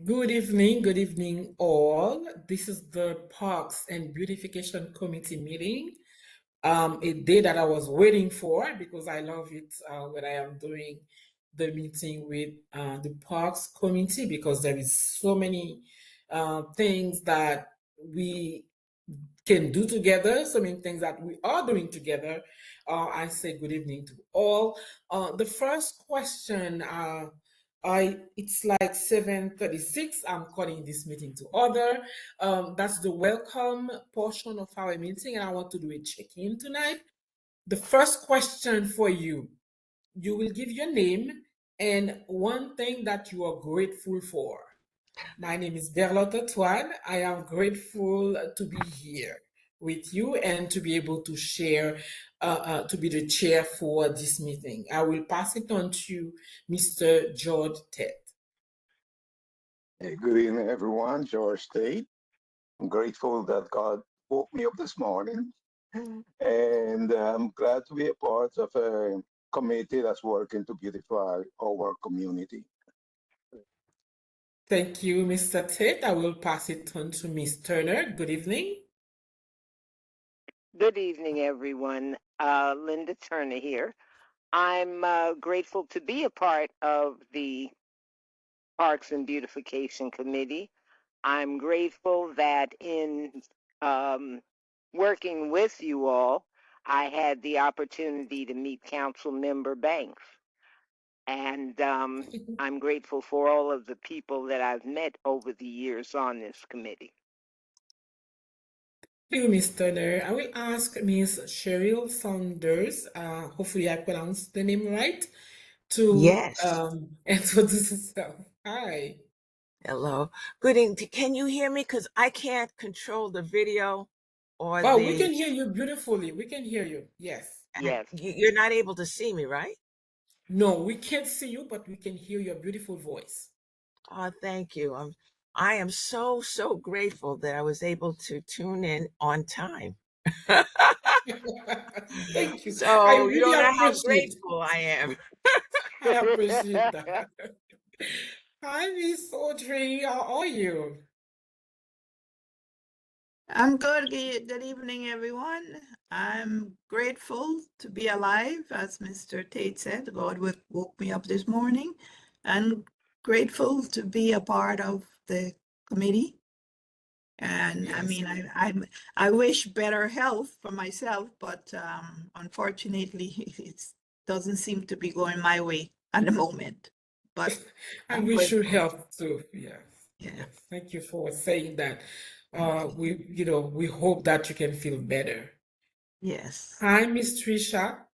Good evening, all. This is the Parks and Beautification Committee meeting. A day that I was waiting for because I love it when I am doing the meeting with the Parks Committee because there is so many things that we can do together, so many things that we are doing together. I say good evening to all. The first question, it's like 7:36. I'm calling this meeting to order. That's the welcome portion of our meeting, and I want to do a check-in tonight. The first question for you, you will give your name and one thing that you are grateful for. My name is Berlotte Toine. I am grateful to be here with you and to be able to share, to be the chair for this meeting. I will pass it on to Mr. George Ted. Hey, good evening, everyone. George Tate. I'm grateful that God woke me up this morning, and I'm glad to be a part of a committee that's working to beautify our community. Thank you, Mr. Ted. I will pass it on to Miss Turner. Good evening. Good evening, everyone. Linda Turner here. I'm grateful to be a part of the Parks and Beautification Committee. I'm grateful that in working with you all, I had the opportunity to meet Council Member Banks. And I'm grateful for all of the people that I've met over the years on this committee. Thank you, Miss Turner. I will ask Miss Cheryl Saunders, hopefully I pronounced the name right, to Yes. introduce herself. Hi. Hello. Good evening. Can you hear me? Because I can't control the video or Oh, we the. can hear you beautifully. We can hear you. Yes. Yes. You're not able to see me, right? No, we can't see you, but we can hear your beautiful voice. Oh, thank you. I am so grateful that I was able to tune in on time. Thank you. I So you really don't know how appreciate. grateful I am. I appreciate that. Hi, Miss Audrey. How are you? I'm good. Good evening, everyone. I'm grateful to be alive, as Mr. Tate said. God woke me up this morning, and grateful to be a part of the committee. And I Yes. mean, I wish better health for myself, but unfortunately, it doesn't seem to be going my way at the moment. But I I'm wish you grateful. health too. Yes. Yeah. Yes. Thank you for saying that. Thank you. We hope that you can feel better. Yes. Hi, Miss Trisha.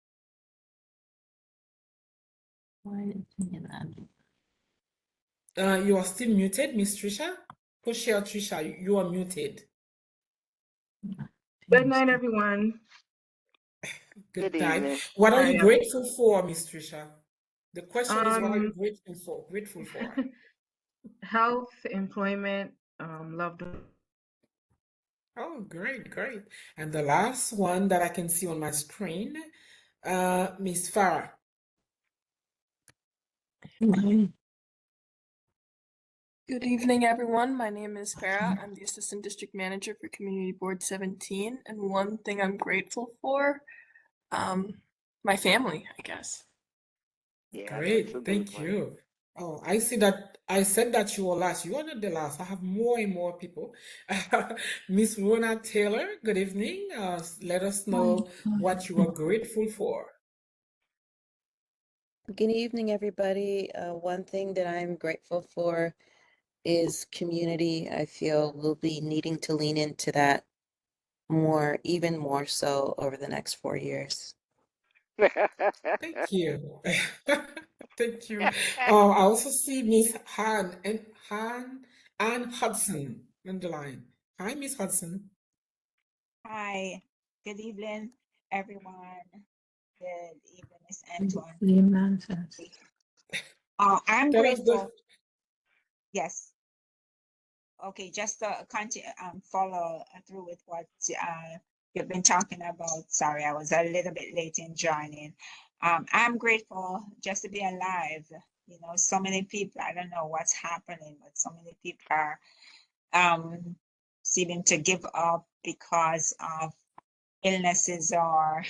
Why did you that? You are still muted, Miss Trisha. Co-chair Trisha, you are muted. Good night, everyone. Good Good night. evening. What are I you am grateful for, Miss Trisha? The question is, what are you um grateful for? Grateful for. health, employment, loved Oh, great, great. And the last one that I can see on my screen, Miss Farah. Good evening, everyone. My name is Farah. I'm the Assistant District Manager for Community Board 17. And one thing I'm grateful for, my family, I guess. Yeah, that's a Great, good thank one. you. Oh, I see that I said that you were last. You are not the last. I have more and more people. Miss Rona Taylor, good evening. Let us know what you are grateful for. Good evening, everybody. One thing that I'm grateful for is community. I feel we'll be needing to lean into that more, even more so over the next 4 years. Thank you. Thank you. I also see Miss Han Ann Hudson on the line. Hi, Miss Hudson. Hi, good evening, everyone. Good evening, Miss Antoine. Nonsense. I'm Tell us the grateful. Yes. Okay, just to continue, follow through with what you've been talking about. Sorry, I was a little bit late in joining. I'm grateful just to be alive. You know, so many people, I don't know what's happening, but so many people are seeming to give up because of illnesses or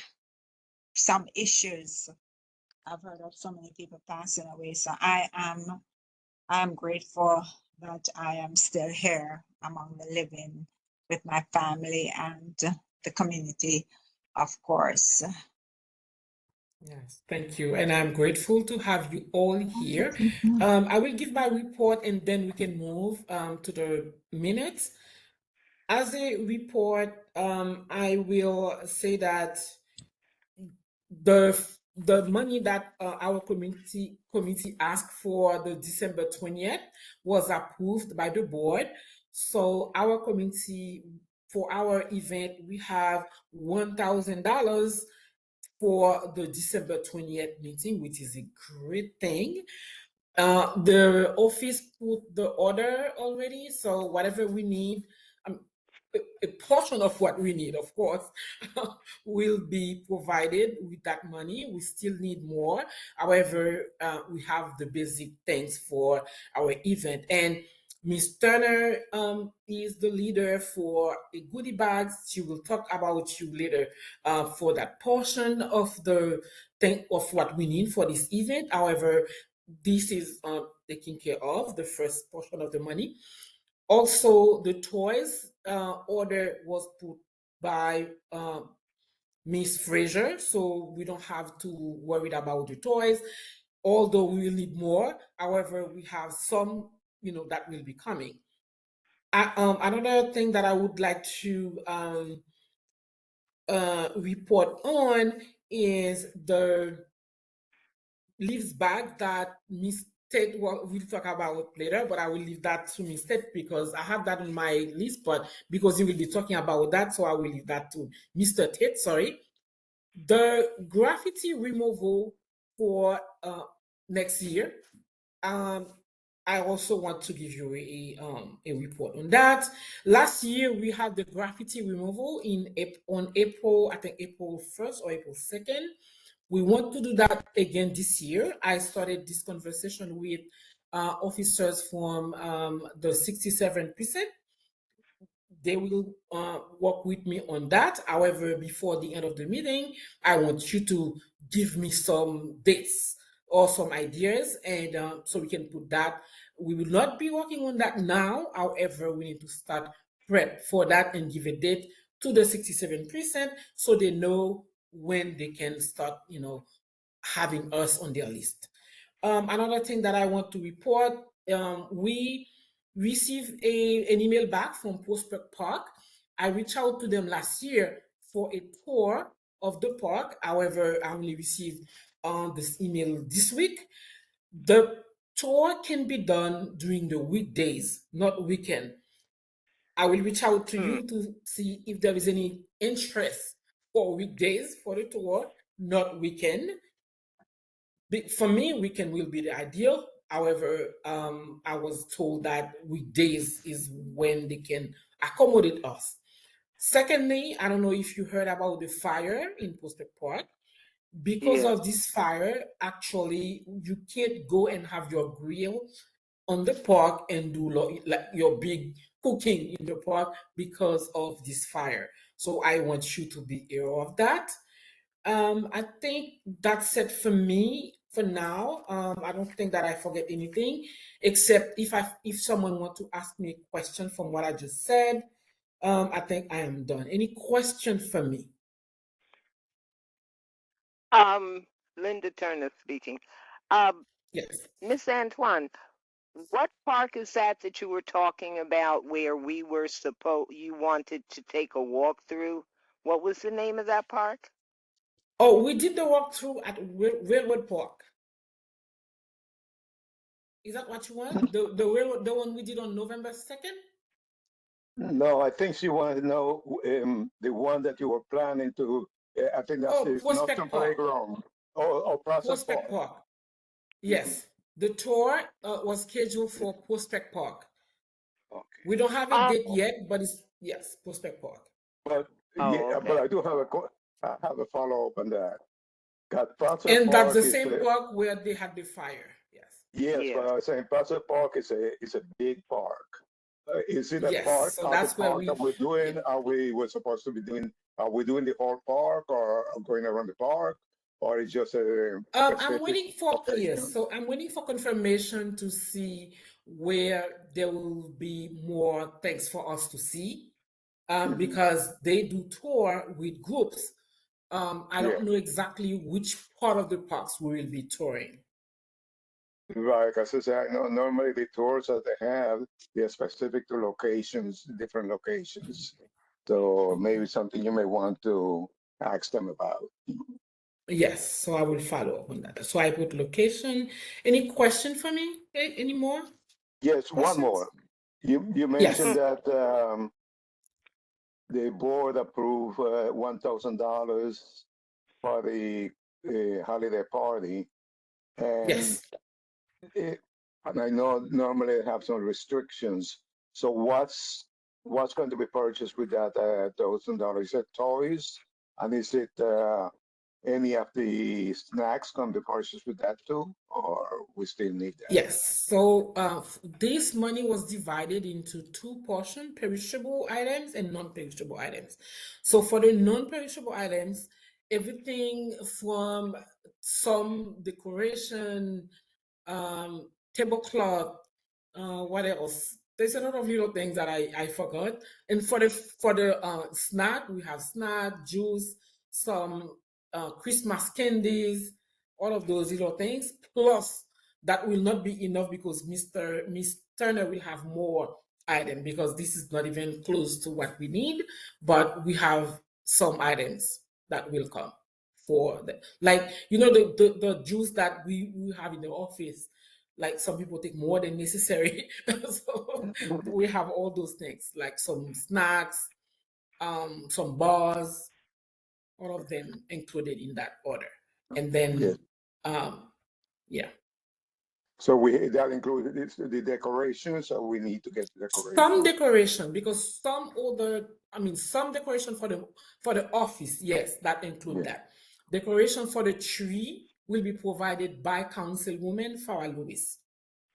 some issues. I've heard of so many people passing away. So I'm grateful that I am still here among the living with my family and the community, of course. Yes, thank you. And I'm grateful to have you all here. I will give my report and then we can move to the minutes. As a report, I will say that the the money that our committee asked for the December 20th was approved by the board. So our committee for our event we have $1,000 for the December 20th meeting, which is a great thing. The office put the order already, so whatever we need, um, a portion of what we need, of course, will be provided with that money. We still need more. However, we have the basic things for our event. And Miss Turner is the leader for a goodie bags. She will talk about you later for that portion of the thing of what we need for this event. However, this is taken care of, the first portion of the money. Also, the toys order was put by Miss Fraser, so we don't have to worry about the toys, although we will need more. However, we have some, that will be coming. Another thing that I would like to report on is the leaves bag that Miss Ted will talk about later, but I will leave that to Miss Ted because I have that on my list, but because he will be talking about that, so I will leave that to Mr. Ted, sorry. The graffiti removal for next year, um, I also want to give you a report on that. Last year we had the graffiti removal on April, I think April 1st or April 2nd. We want to do that again this year. I started this conversation with officers from the 67 precinct. They will work with me on that. However, before the end of the meeting, I want you to give me some dates or some ideas, and so we can put that. We will not be working on that now. However, we need to start prep for that and give a date to the 67 precinct so they know when they can start, having us on their list. Another thing that I want to report, we received an email back from Prospect Park. I reached out to them last year for a tour of the park. However, I only received this email this week. The tour can be done during the weekdays, not weekend. I will reach out to you to see if there is any interest for weekdays for the tour, not weekend. For me, weekend will be the ideal. However, I was told that weekdays is when they can accommodate us. Secondly, I don't know if you heard about the fire in Prospect Park. Because Yeah. of this fire, actually, you can't go and have your grill on the park and do like your big cooking in the park because of this fire. So I want you to be aware of that. I think that's it for me for now. I don't think that I forget anything, except if someone want to ask me a question from what I just said, I think I am done. Any question for me? Um, Linda Turner speaking. Um, Yes. Miss Antoine, what park is that you were talking about where we were you wanted to take a walk through? What was the name of that park? Oh, we did the walkthrough at Railroad Park. Is that what you want? The railroad, the one we did on November 2nd? No, I think she wanted to know the one that you were planning to. I think that's Oh, the Northern Prospect Park. Playground or Prospect Prospect Park. Park. Mhm. Yes. The tour was scheduled for Prospect Park. Okay, We don't have a Oh, date yet, but it's, yes, Prospect Park. but oh, yeah, but okay. I do have a I have a follow up on that. Paso And that's the Park is same park where they had the fire. Yes. yes, Yeah. but I was saying Paso Park is a big park. Is it a Yes. part So of the that's where park that we're yeah. doing? We're supposed to be doing? Are we doing the whole park or going around the park, or it's just a I'm specific waiting for, yes, location? so I'm waiting for confirmation to see where there will be more things for us to see. Mhm. Because they do tour with groups. I Yeah, don't know exactly which part of the parks we will be touring. right. Because I know normally the tours that they have, they're specific to locations, different locations. So maybe something you may want to ask them about. Yes, so I will follow up on that. So I put location. Any question for me? Any more Yes, one questions? more. You mentioned Yes, that the board approved $1,000 for the holiday party, and yes. it, and I know normally they have some restrictions. So what's going to be purchased with that $1,000? Is it toys, and is it any of the snacks going to be purchased with that too, or we still need that? Yes, so this money was divided into two portions, perishable items and non-perishable items. So for the non-perishable items, everything from some decoration, tablecloth, what else? There's a lot of little things that I forgot. And for the snack, we have snack, juice, some Christmas candies, all of those little things, plus that will not be enough because Miss Turner will have more item because this is not even close to what we need, but we have some items that will come for the like the juice that we have in the office. Like some people take more than necessary. So we have all those things, like some snacks, some bars, all of them included in that order. And Yes. then yeah. So that includes the decorations, so we need to get the Some decorations. decoration because some other, I mean, some decoration for the office, yes, that include Yeah. that. Decoration for the tree will be provided by Councilwoman Farah Lewis.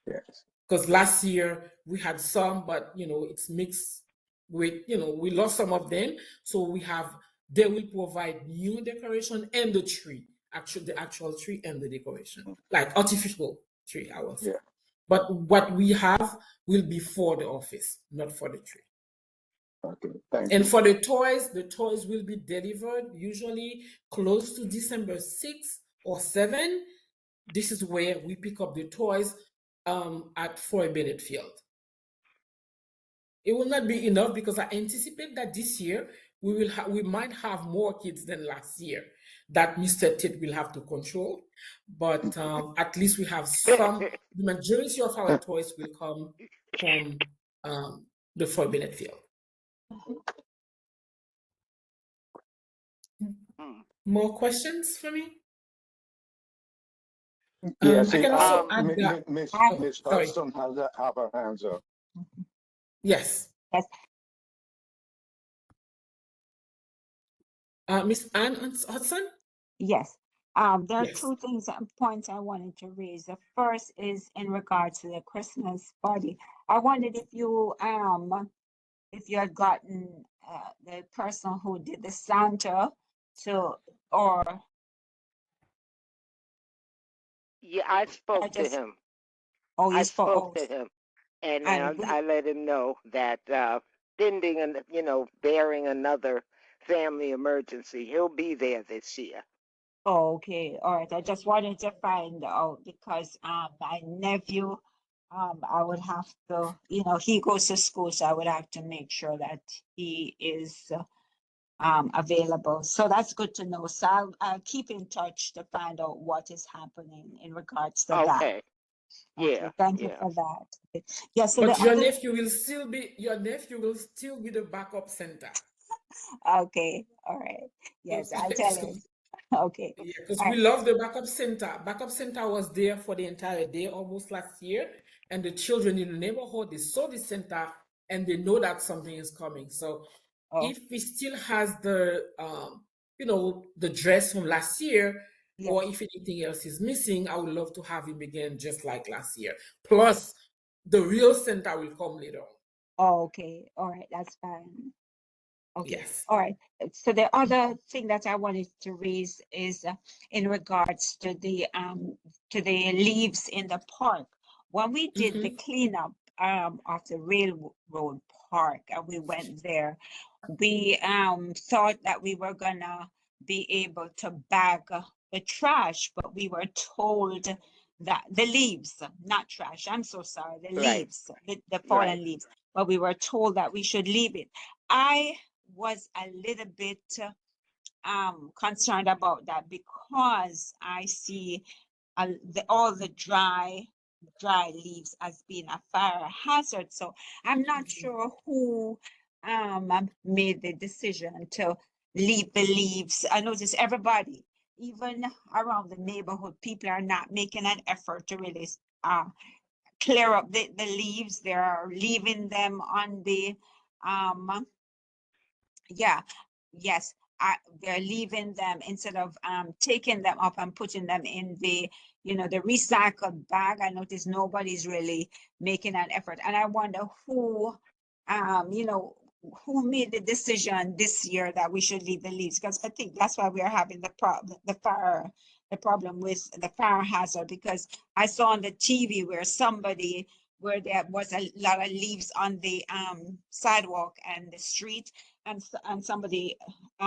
Yes. Because last year we had some, but it's mixed with, we lost some of them. So they will provide new decoration and the tree, the actual tree and the decoration, like artificial tree, I will say. Yeah. But what we have will be for the office, not for the tree. Okay. Thank And you. for the toys will be delivered usually close to December 6th or 7th. This is where we pick up the toys at Fort Bennett Field. It will not be enough because I anticipate that this year we might have more kids than last year that Mr. Tate will have to control. But at least we have some. The majority of our toys will come from the Fort Bennett Field. More questions for me? Yeah. I See, can also add that. Hi. Oh, Miss sorry. Hudson have her hands up. Yes. Yes. Miss Ann Hudson? Yes. There are Yes. two points I wanted to raise. The first is in regards to the Christmas party. I wondered if you had gotten the person who did the Santa to, or Yeah, I I spoke to just, him. oh, you I spoke, spoke oh, to him, and and I let him know that pending and bearing another family emergency, he'll be there this year. oh, okay, all right. I just wanted to find out because my nephew, I would have to, he goes to school, so I would have to make sure that he is available. So that's good to know. So I'll keep in touch to find out what is happening in regards to that. Okay. Okay, Yeah. thank you Yeah. for that. Okay. Yeah, so the But your other, nephew will still be the backup center. okay, all right. Yes, I'll tell So, him. Okay, yeah, because all we right. love the backup center. Backup center was there for the entire day almost last year, and the children in the neighborhood they saw the center and they know that something is coming. So Oh, if he still has the the dress from last year, or Yes. if anything else is missing, I would love to have him again just like last year. Plus, the real center will come later on. Oh, okay. All right. That's fine. Okay. Yes. All right. So the other thing that I wanted to raise is in regards to the leaves in the park. When we did the Mm-hmm. cleanup of the railroad park and we went there, we thought that we were gonna be able to bag the trash, but we were told that the leaves, not trash, I'm so sorry, the Right, leaves, the right. fallen leaves, but we were told that we should leave it. I was a little bit concerned about that because I see all the dry leaves as being a fire hazard. So I'm not sure who made the decision to leave the leaves. I notice everybody, even around the neighborhood, people are not making an effort to really clear up the leaves. They're leaving them on the um yeah, yes. They're leaving them instead of taking them up and putting them in the recycled bag. I notice nobody's really making an effort. And I wonder um, you know, who made the decision this year that we should leave the leaves? Because I think that's why we are having the problem with the fire hazard, because I saw on the TV where there was a lot of leaves on the sidewalk and the street, and somebody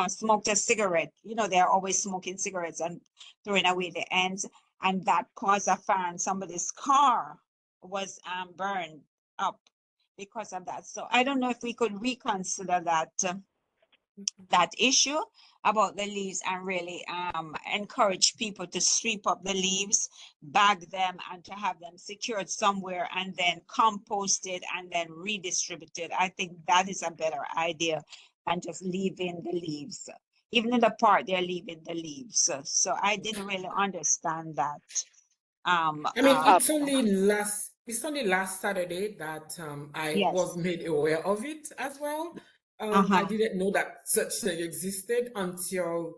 smoked a cigarette. They're always smoking cigarettes and throwing away the ends, and that caused a fire, and somebody's car was burned up because of that. So I don't know if we could reconsider that issue about the leaves and really encourage people to sweep up the leaves, bag them, and to have them secured somewhere and then composted and then redistributed. I think that is a better idea than just leaving the leaves. Even in the park, they're leaving the leaves. So I didn't really understand that. I mean, Uh, it's only last Saturday that I Yes. was made aware of it as well. I Uh-huh. didn't know that such thing existed until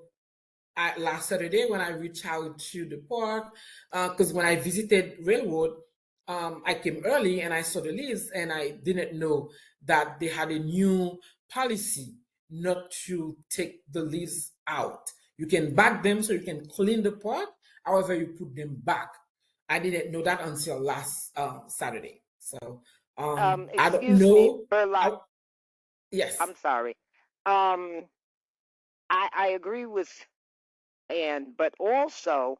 last Saturday when I reached out to the park. Because when I visited Railroad, I came early and I saw the list, and I didn't know that they had a new policy not to take the leaves out. You can bag them so you can clean the park. However, you put them back. I didn't know that until last Saturday. So I don't excuse me, know. Burlot. Yes. I'm sorry. Um, I agree with Ann, but also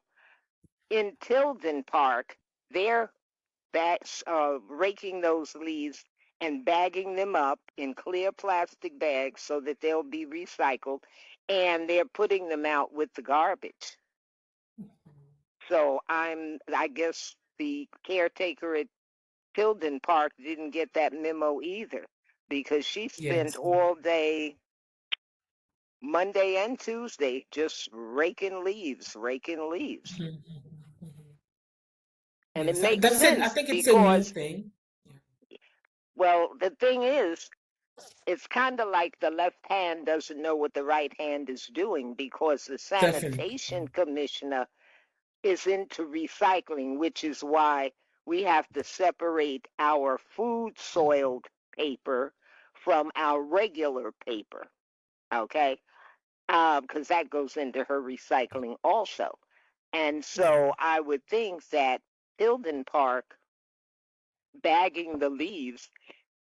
in Tilden Park, they're raking those leaves and bagging them up in clear plastic bags so that they'll be recycled, and they're putting them out with the garbage. So I guess the caretaker at Tilden Park didn't get that memo either, because she spent Yes. all day Monday and Tuesday just raking leaves, raking leaves. Mhm. And it Yes. makes I sense think it's a new because, thing. Yeah. well, the thing is, it's kind of like the left hand doesn't know what the right hand is doing, because the Definitely. sanitation commissioner is into recycling, which is why we have to separate our food soiled paper from our regular paper, okay? Because that goes into her recycling also. And Yeah. so I would think that Hilden Park bagging the leaves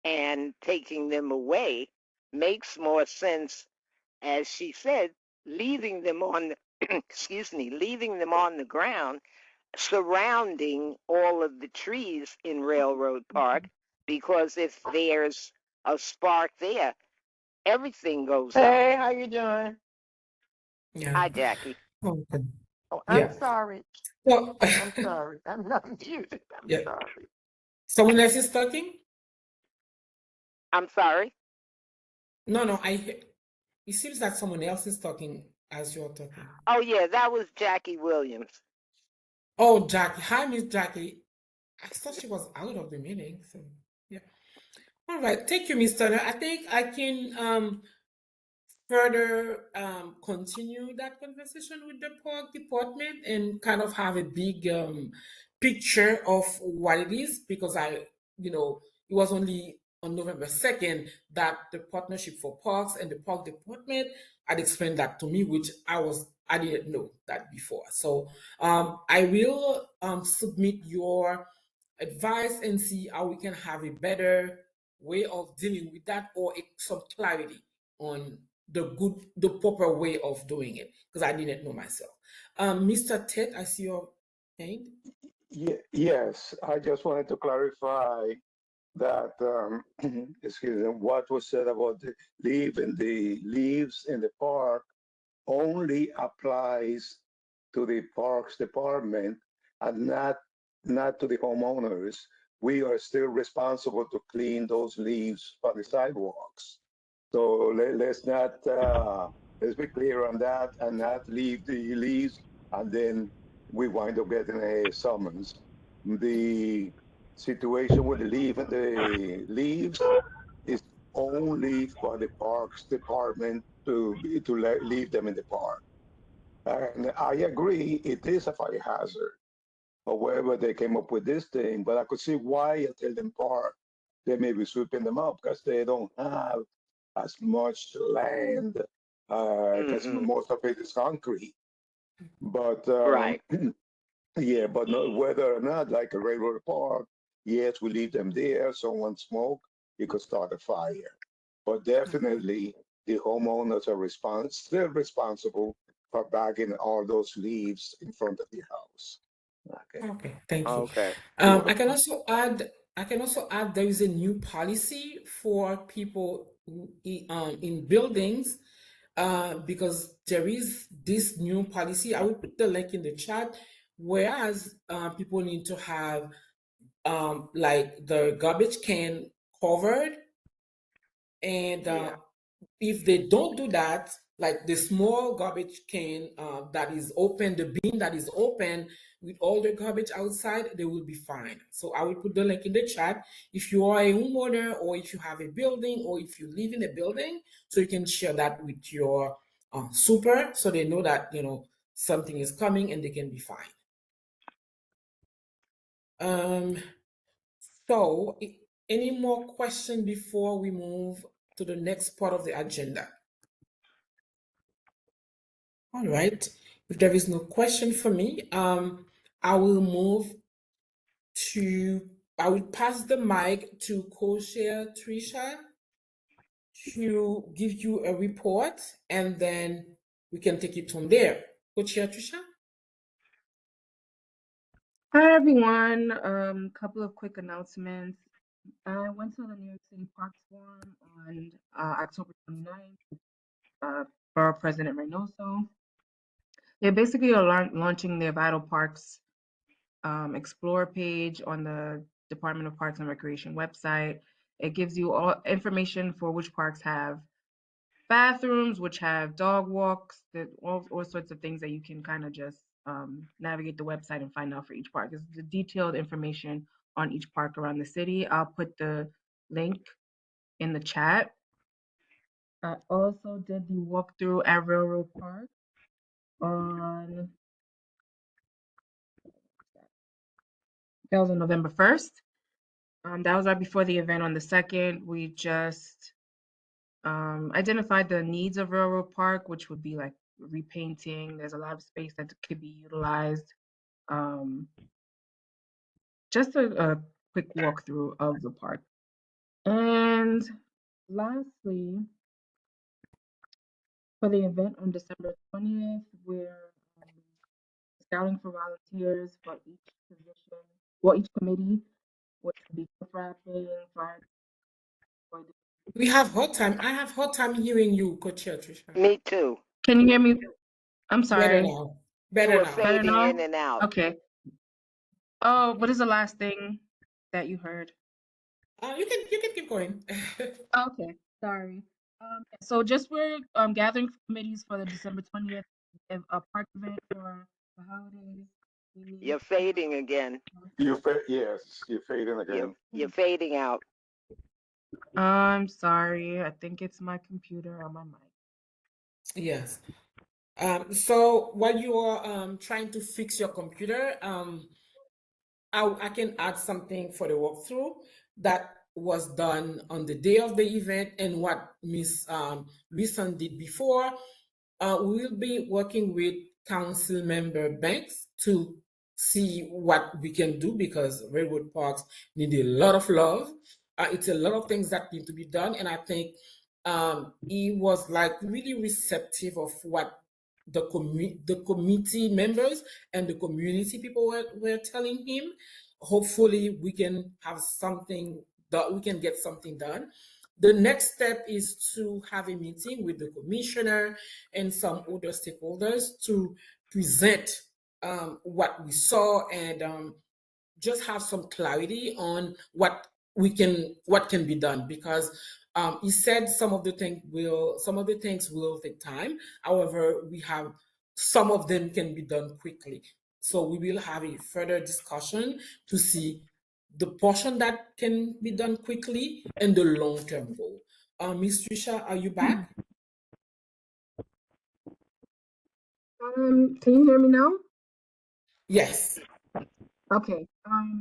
and taking them away makes more sense, as she said, leaving them on the, excuse me, leaving them on the ground surrounding all of the trees in Railroad Park, because if there's a spark there, everything goes up. Hey, how you doing? Yeah. Hi, Jackie. Okay. Oh, I'm Yeah. sorry. So, I'm sorry. I'm not muted. I'm yeah. sorry. Someone else is talking? I'm sorry. No, no. It seems like someone else is talking as you're talking. Oh, yeah, that was Jackie Williams. Oh, Jackie. Hi, Miss Jackie. I thought she was out of the meeting. So, yeah. All right. Thank you, Miss Turner. I think I can further continue that conversation with the park department and kind of have a big picture of what it is, because it was only on November 2nd that the Partnership for Parks and the Park Department had explained that to me, which I didn't know that before. So I will submit your advice and see how we can have a better way of dealing with that, or some clarity on the proper way of doing it, because I didn't know myself. Mr. Ted, I see your hand. Yes, I just wanted to clarify that, excuse me, what was said about the leaves in the park only applies to the parks department and not to the homeowners. We are still responsible to clean those leaves on the sidewalks. So let's not let's be clear on that and not leave the leaves and then we wind up getting a summons. The situation with the leaves is only for the parks department to leave them in the park. And I agree, it is a fire hazard. However, they came up with this thing, but I could see why at Tilden Park they may be sweeping them up because they don't have as much land because Mm-hmm. most of it is concrete. But Right. yeah, but no, whether or not like a railroad park, yes, we leave them there. Someone smoke, you could start a fire. But definitely the homeowners are still responsible for bagging all those leaves in front of the house. Okay. Okay, thank you. Okay. You're I can welcome. also add. There is a new policy for people in buildings, because there is this new policy. I will put the link in the chat. Whereas people need to have like the garbage can covered, and Yeah. if they don't do that, like the small garbage can that is open, the bin that is open with all the garbage outside, they will be fine. So I will put the link in the chat. If you are a homeowner, or if you have a building, or if you live in a building, so you can share that with your super, so they know that something is coming and they can be fine. Um, so, any more question before we move to the next part of the agenda? All right. If there is no question for me, I will move I will pass the mic to co-chair Trisha to give you a report, and then we can take it from there. Co-chair Trisha? Hi everyone. Couple of quick announcements. I went to the New York City Parks Forum on October 29th for President Reynoso. They basically are launching their Vital Parks Explore page on the Department of Parks and Recreation website. It gives you all information for which parks have bathrooms, which have dog walks, all sorts of things that you can kind of just navigate the website and find out for each park. It's the detailed information on each park around the city. I'll put the link in the chat. I also did the walkthrough at Railroad Park that was on November 1st. That was right before the event on the 2nd. We just identified the needs of Railroad Park, which would be like repainting. There's a lot of space that could be utilized. Just a quick walkthrough of the park. And lastly, for the event on December 20th, we're scouting for volunteers for each position, each committee, which would be gift wrapping, flag. We have hot time. I have hot time hearing you, co-chair Trisha. Me too. Can you hear me? I'm Better sorry. now. You Better were now. Better fading now? in and out. Okay. Oh, what is the last thing that you heard? You can keep going. Okay, sorry. So just we're gathering committees for the December 20th park event for the holidays. We need You're fading again. Yes, you're fading You're again. you're fading out. I'm sorry. I think it's my computer or my mic. Yes. So while you are trying to fix your computer, I can add something for the walkthrough that was done on the day of the event and what Miss Wilson did before. We will be working with council member banks to see what we can do because railroad parks need a lot of love. It's a lot of things that need to be done, and I think he was like really receptive of what the committee members and the community people were telling him. Hopefully, we can have something that we can get something done. The next step is to have a meeting with the commissioner and some other stakeholders to present what we saw and just have some clarity on what can be done because he said some of the things will take time. However, we have some of them can be done quickly. So we will have a further discussion to see the portion that can be done quickly and the long-term goal. Ms. Trisha, are you back? Can you hear me now? Yes. Okay.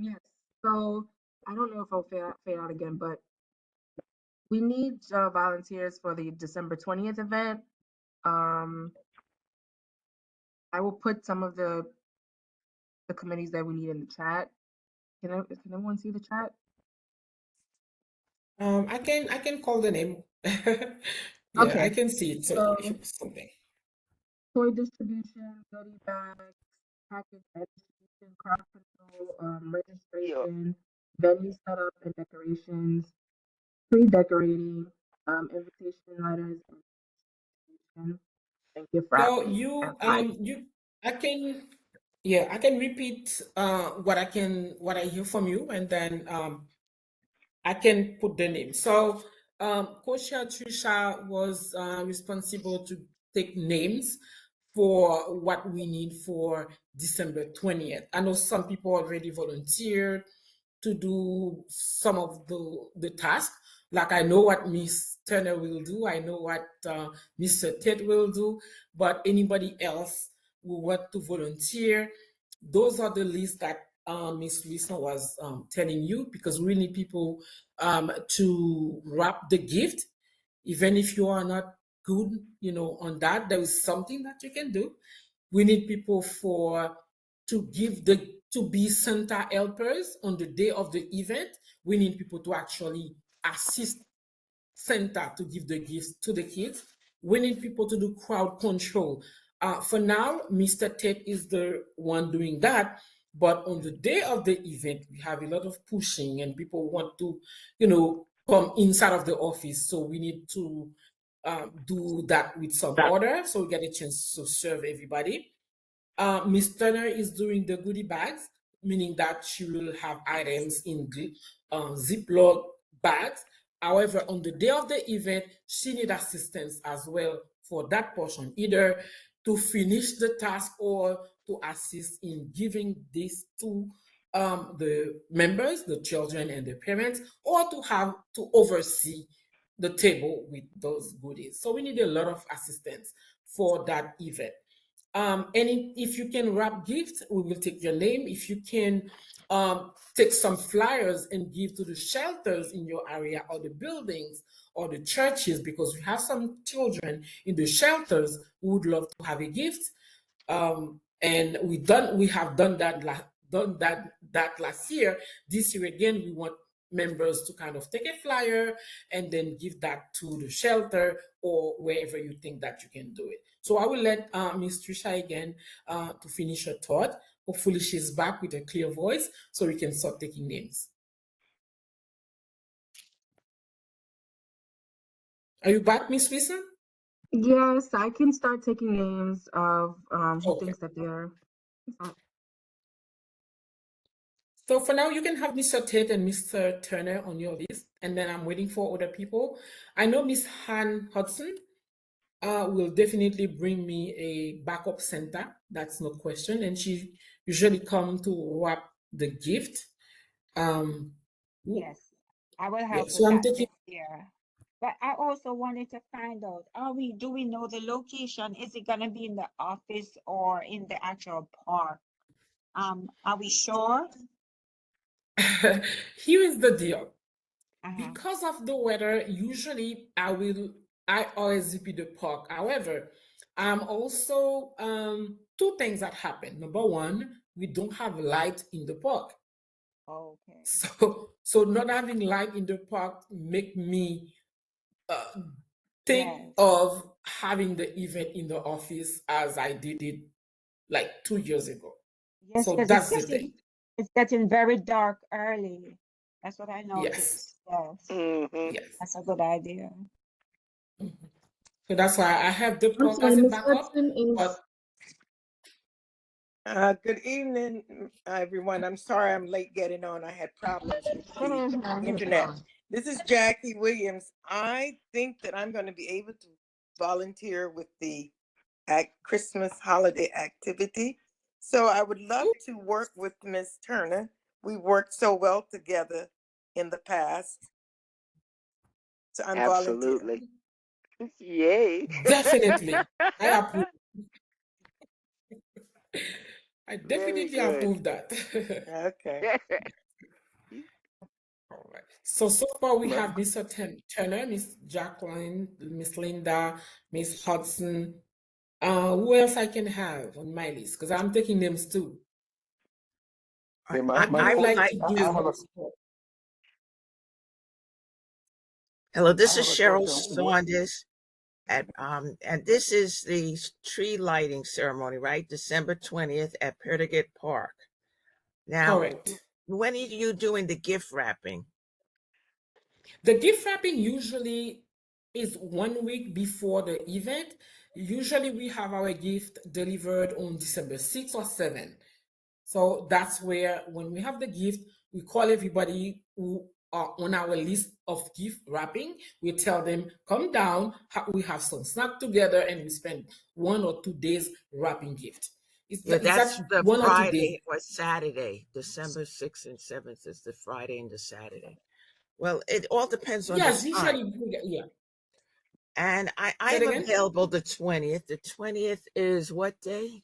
Yes. So I don't know if I'll fade out again, but we need volunteers for the December 20th event. I will put some of the committees that we need in the chat. Can everyone see the chat? I can call the name. Yeah, I Okay. can see it. So if So it's something. toy distribution, goodie bags, package distribution, crowd control, Yeah. registration, venue setup and decorations, pre-decorating, invitation letters and distribution, and gift So wrapping and flyers. I can yeah, I can repeat what I hear from you and then I can put the name. So, Kosha Trisha was responsible to take names for what we need for December 20th. I know some people already volunteered to do some of the task. Like I know what Miss Turner will do. I know what Mr. Ted will do. But anybody else who want to volunteer, those are the lists that Miss Lisa was telling you because we need people to wrap the gift. Even if you are not good, on that, there is something that you can do. We need people to be Santa helpers on the day of the event. We need people to actually assist Santa to give the gifts to the kids. We need people to do crowd control. For now, Mr. Ted is the one doing that. But on the day of the event, we have a lot of pushing and people want to, come inside of the office. So we need to do that with some order so we get a chance to serve everybody. Miss Turner is doing the goodie bags, meaning that she will have items in Ziploc bags. However, on the day of the event, she needs assistance as well for that portion, either to finish the task or to assist in giving this to the members, the children, and the parents, or to oversee the table with those goodies. So we need a lot of assistance for that event. And if you can wrap gifts, we will take your name. If you can take some flyers and give to the shelters in your area or the buildings or the churches, because we have some children in the shelters who would love to have a gift. And we have done that last year. This year again, we want members to kind of take a flyer and then give that to the shelter or wherever you think that you can do it. So I will let Ms. Trisha again to finish her thought. Hopefully she's back with a clear voice so we can start taking names. Are you back, Miss Wilson? Yes, I can start taking names of who Okay. thinks that they're. So for now, you can have Mr. Tate and Mr. Turner on your list, and then I'm waiting for other people. I know Miss Han Hudson will definitely bring me a backup center. That's no question, and she usually come to wrap the gift. Um, Yes, I will yeah. help So with I'm that taking. this year. But I also wanted to find out, do we know the location? Is it gonna be in the office or in the actual park? Are we sure? Here is the deal. Uh-huh. Because of the weather, usually I always visit the park. However, also two things that happen. Number one, we don't have light in the park. Okay. So not having light in the park make me uh, think Yes. of having the event in the office as I did it like 2 years ago. Yes, So because that's the thing. it's getting very dark early. That's what I Yes, noticed. Yes, Mm-hmm. yes. that's a good idea. Mhm. So that's why I have the I'm park sorry, as a Miss backup. Hudson is. But Good evening, everyone. I'm sorry I'm late getting on. I had problems with Good the evening. internet. This is Jackie Williams. I think that I'm going to be able to volunteer with the Christmas holiday activity. So I would love to work with Miss Turner. We worked so well together in the past. So I'm volunteering. Absolutely. Yay. definitely, I approve. I Very definitely good. approve that. Okay. All right. So far we Well, have Mr. Turner, Miss Jacqueline, Miss Linda, Miss Hudson. Who else I can have on my list? Because I'm taking names too. yeah, Who I would would like like to I do I to. have a, this? Hello, I this is have a Cheryl question. What, Saunders and this is the tree lighting ceremony, right? December 20th at Perdigat Park. Now, Correct. when are you doing the gift wrapping? The gift wrapping usually is 1 week before the event. Usually we have our gift delivered on December 6th or 7th. So that's where when we have the gift, we call everybody who are on our list of gift wrapping. We tell them, come down, we have some snack together, and we spend 1 or 2 days wrapping gift. Yeah, Is that's that the 1 or 2 days? Friday or Saturday. December 6th and 7th is the Friday and the Saturday. Well, it all depends on the Yes, time. usually, yeah. And I Say it am again. available the 20th. The 20th is what day?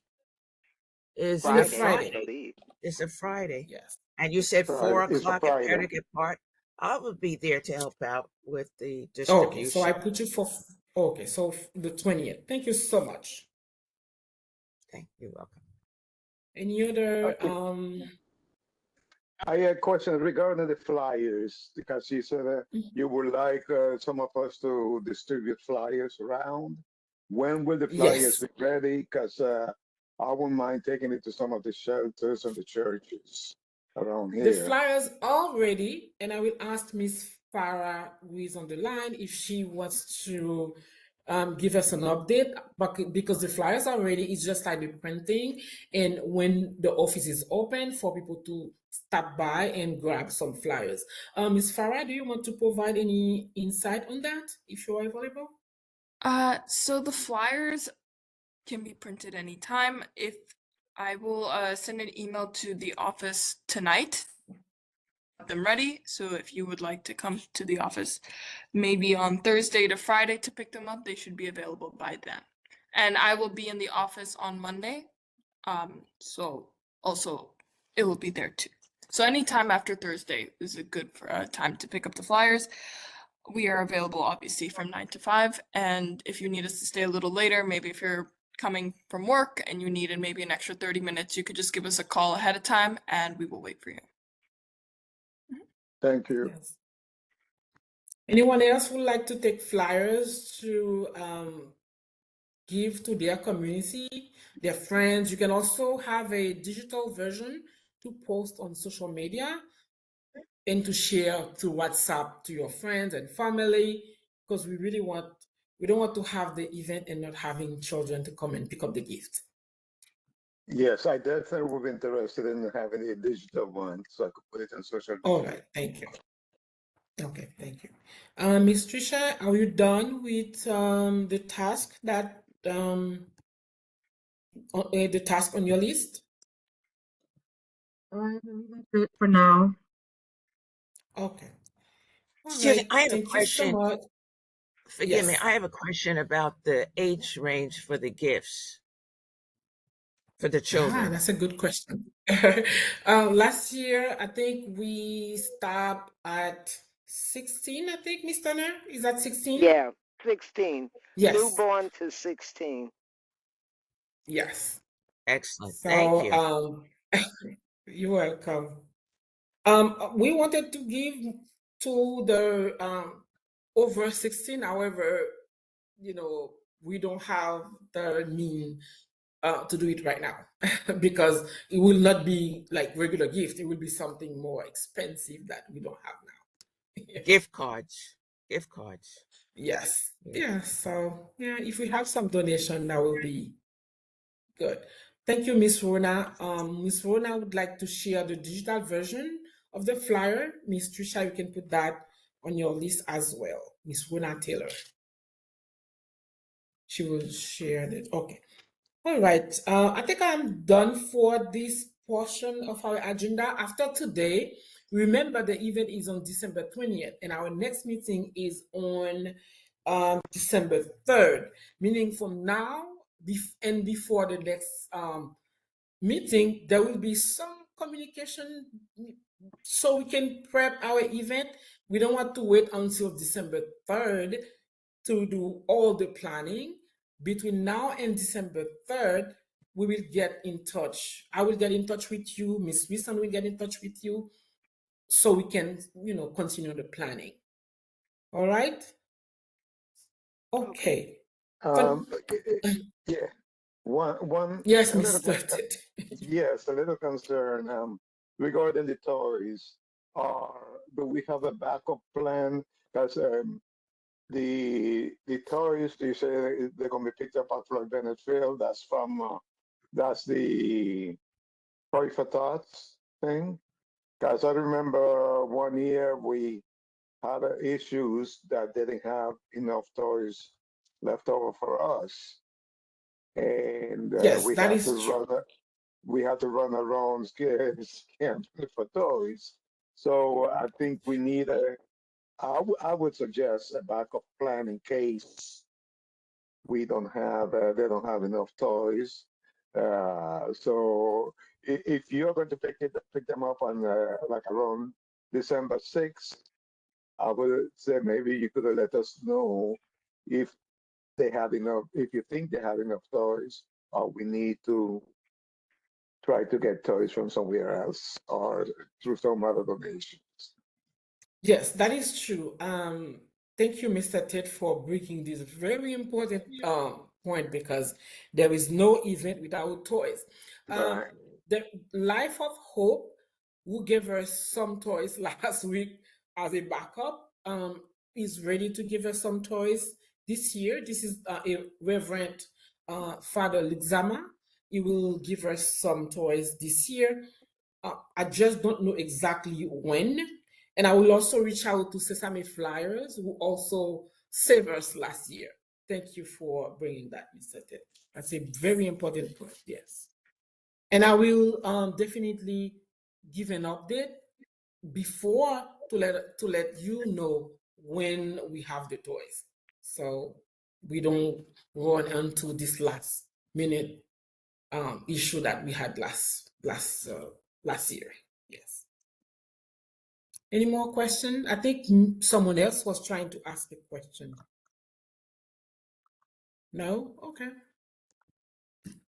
Is On a the Friday, I Friday. Friday. believe. It's a Friday. Yes. And you said Friday? four It's a o'clock at Friday. Perdigat Park. I will be there to help out with the Okay, so distribution. I put you for, okay, so the 20th. Thank you so much. Thank you. Welcome. Any other, Okay. I had a question regarding the flyers because you said you would like some of us to distribute flyers around. When will the flyers yes. be ready? Because I wouldn't mind taking it to some of the shelters and the churches around The here. flyers are ready, and I will ask Miss Farah, who is on the line, if she wants to give us an update. But because the flyers are ready, it's just like the printing, and when the office is open for people to stop by and grab some flyers. Miss Farah, do you want to provide any insight on that, if you are available? So the flyers can be printed anytime. If I will send an email to the office tonight, have them ready. So if you would like to come to the office, maybe on Thursday to Friday to pick them up, they should be available by then. And I will be in the office on Monday. So also it will be there too. So anytime after Thursday is a good time to pick up the flyers. We are available obviously from 9 to 5. And if you need us to stay a little later, maybe if you're coming from work and you needed maybe an extra 30 minutes, you could just give us a call ahead of time and we will wait for you. Thank you. Yes. Anyone else would like to take flyers to give to their community, their friends? You can also have a digital version to post on social media and to share through WhatsApp to your friends and family, because we don't want to have the event and not having children to come and pick up the gift. Yes, I definitely would be interested in having a digital one so I could put it on social All media. right, thank you. Okay, thank you. Miss Trisha, are you done with the task on your list? I believe that's it for now. Okay. All Judy, right. I have a Thank you so question. much. Forgive me, Yes. I have a question about the age range for the gifts for the Ah, children. that's a good question. Last year, I think we stopped at 16, I think, Miss Turner. Is that 16? Yeah, 16. Yes. Newborn to 16. Yes. Excellent. Thank So, you. you're welcome. We wanted to give to the over 16, however, we don't have the mean to do it right now because it will not be like regular gift. It will be something more expensive that we don't have now. Gift cards. Gift cards. Yes. Yeah. Yeah. So yeah, if we have some donation, that will be good. Thank you, Miss Rona. Miss Rona would like to share the digital version of the flyer. Miss Trisha, you can put that on your list as well. Miss Rona Taylor. She will share it. Okay. All right. I think I'm done for this portion of our agenda. After today, remember the event is on December 20th, and our next meeting is on December 3rd, meaning from now and before the next meeting, there will be some communication so we can prep our event. We don't want to wait until December 3rd to do all the planning. Between now and December 3rd, we will get in touch. I will get in touch with you. Miss Wilson will get in touch with you so we can, continue the planning. All right? Okay. Okay. But, Um, yeah, one, yes, a little, Mr. Ted. yes, a little concern regarding the toys. Do we have a backup plan? Because the toys they say they're going to be picked up at Floyd Bennett Field. That's the Toy for Tots thing. Because I remember one year we had issues that didn't have enough toys left over for us, and Yes, that is true. we had to run around scamming for toys. So I think we need I would suggest a backup plan in case we don't have they don't have enough toys. So if you're going to pick them up on like around December 6th, I would say maybe you could have let us know if they have enough, if you think they have enough toys, or we need to try to get toys from somewhere else or through some other donations. Yes, that is true. Thank you, Mr. Ted, for bringing this very important point because there is no event without toys. Um, Right. the Life of Hope, who gave us some toys last week as a backup, is ready to give us some toys this year. This is a Reverend Father Lixama. He will give us some toys this year. I just don't know exactly when. And I will also reach out to Sesame Flyers, who also saved us last year. Thank you for bringing that, Mr. Ted. That's a very important point, yes. And I will definitely give an update before to let you know when we have the toys. So we don't run into this last minute issue that we had last year. Yes. Any more question? I think someone else was trying to ask a question. No? Okay.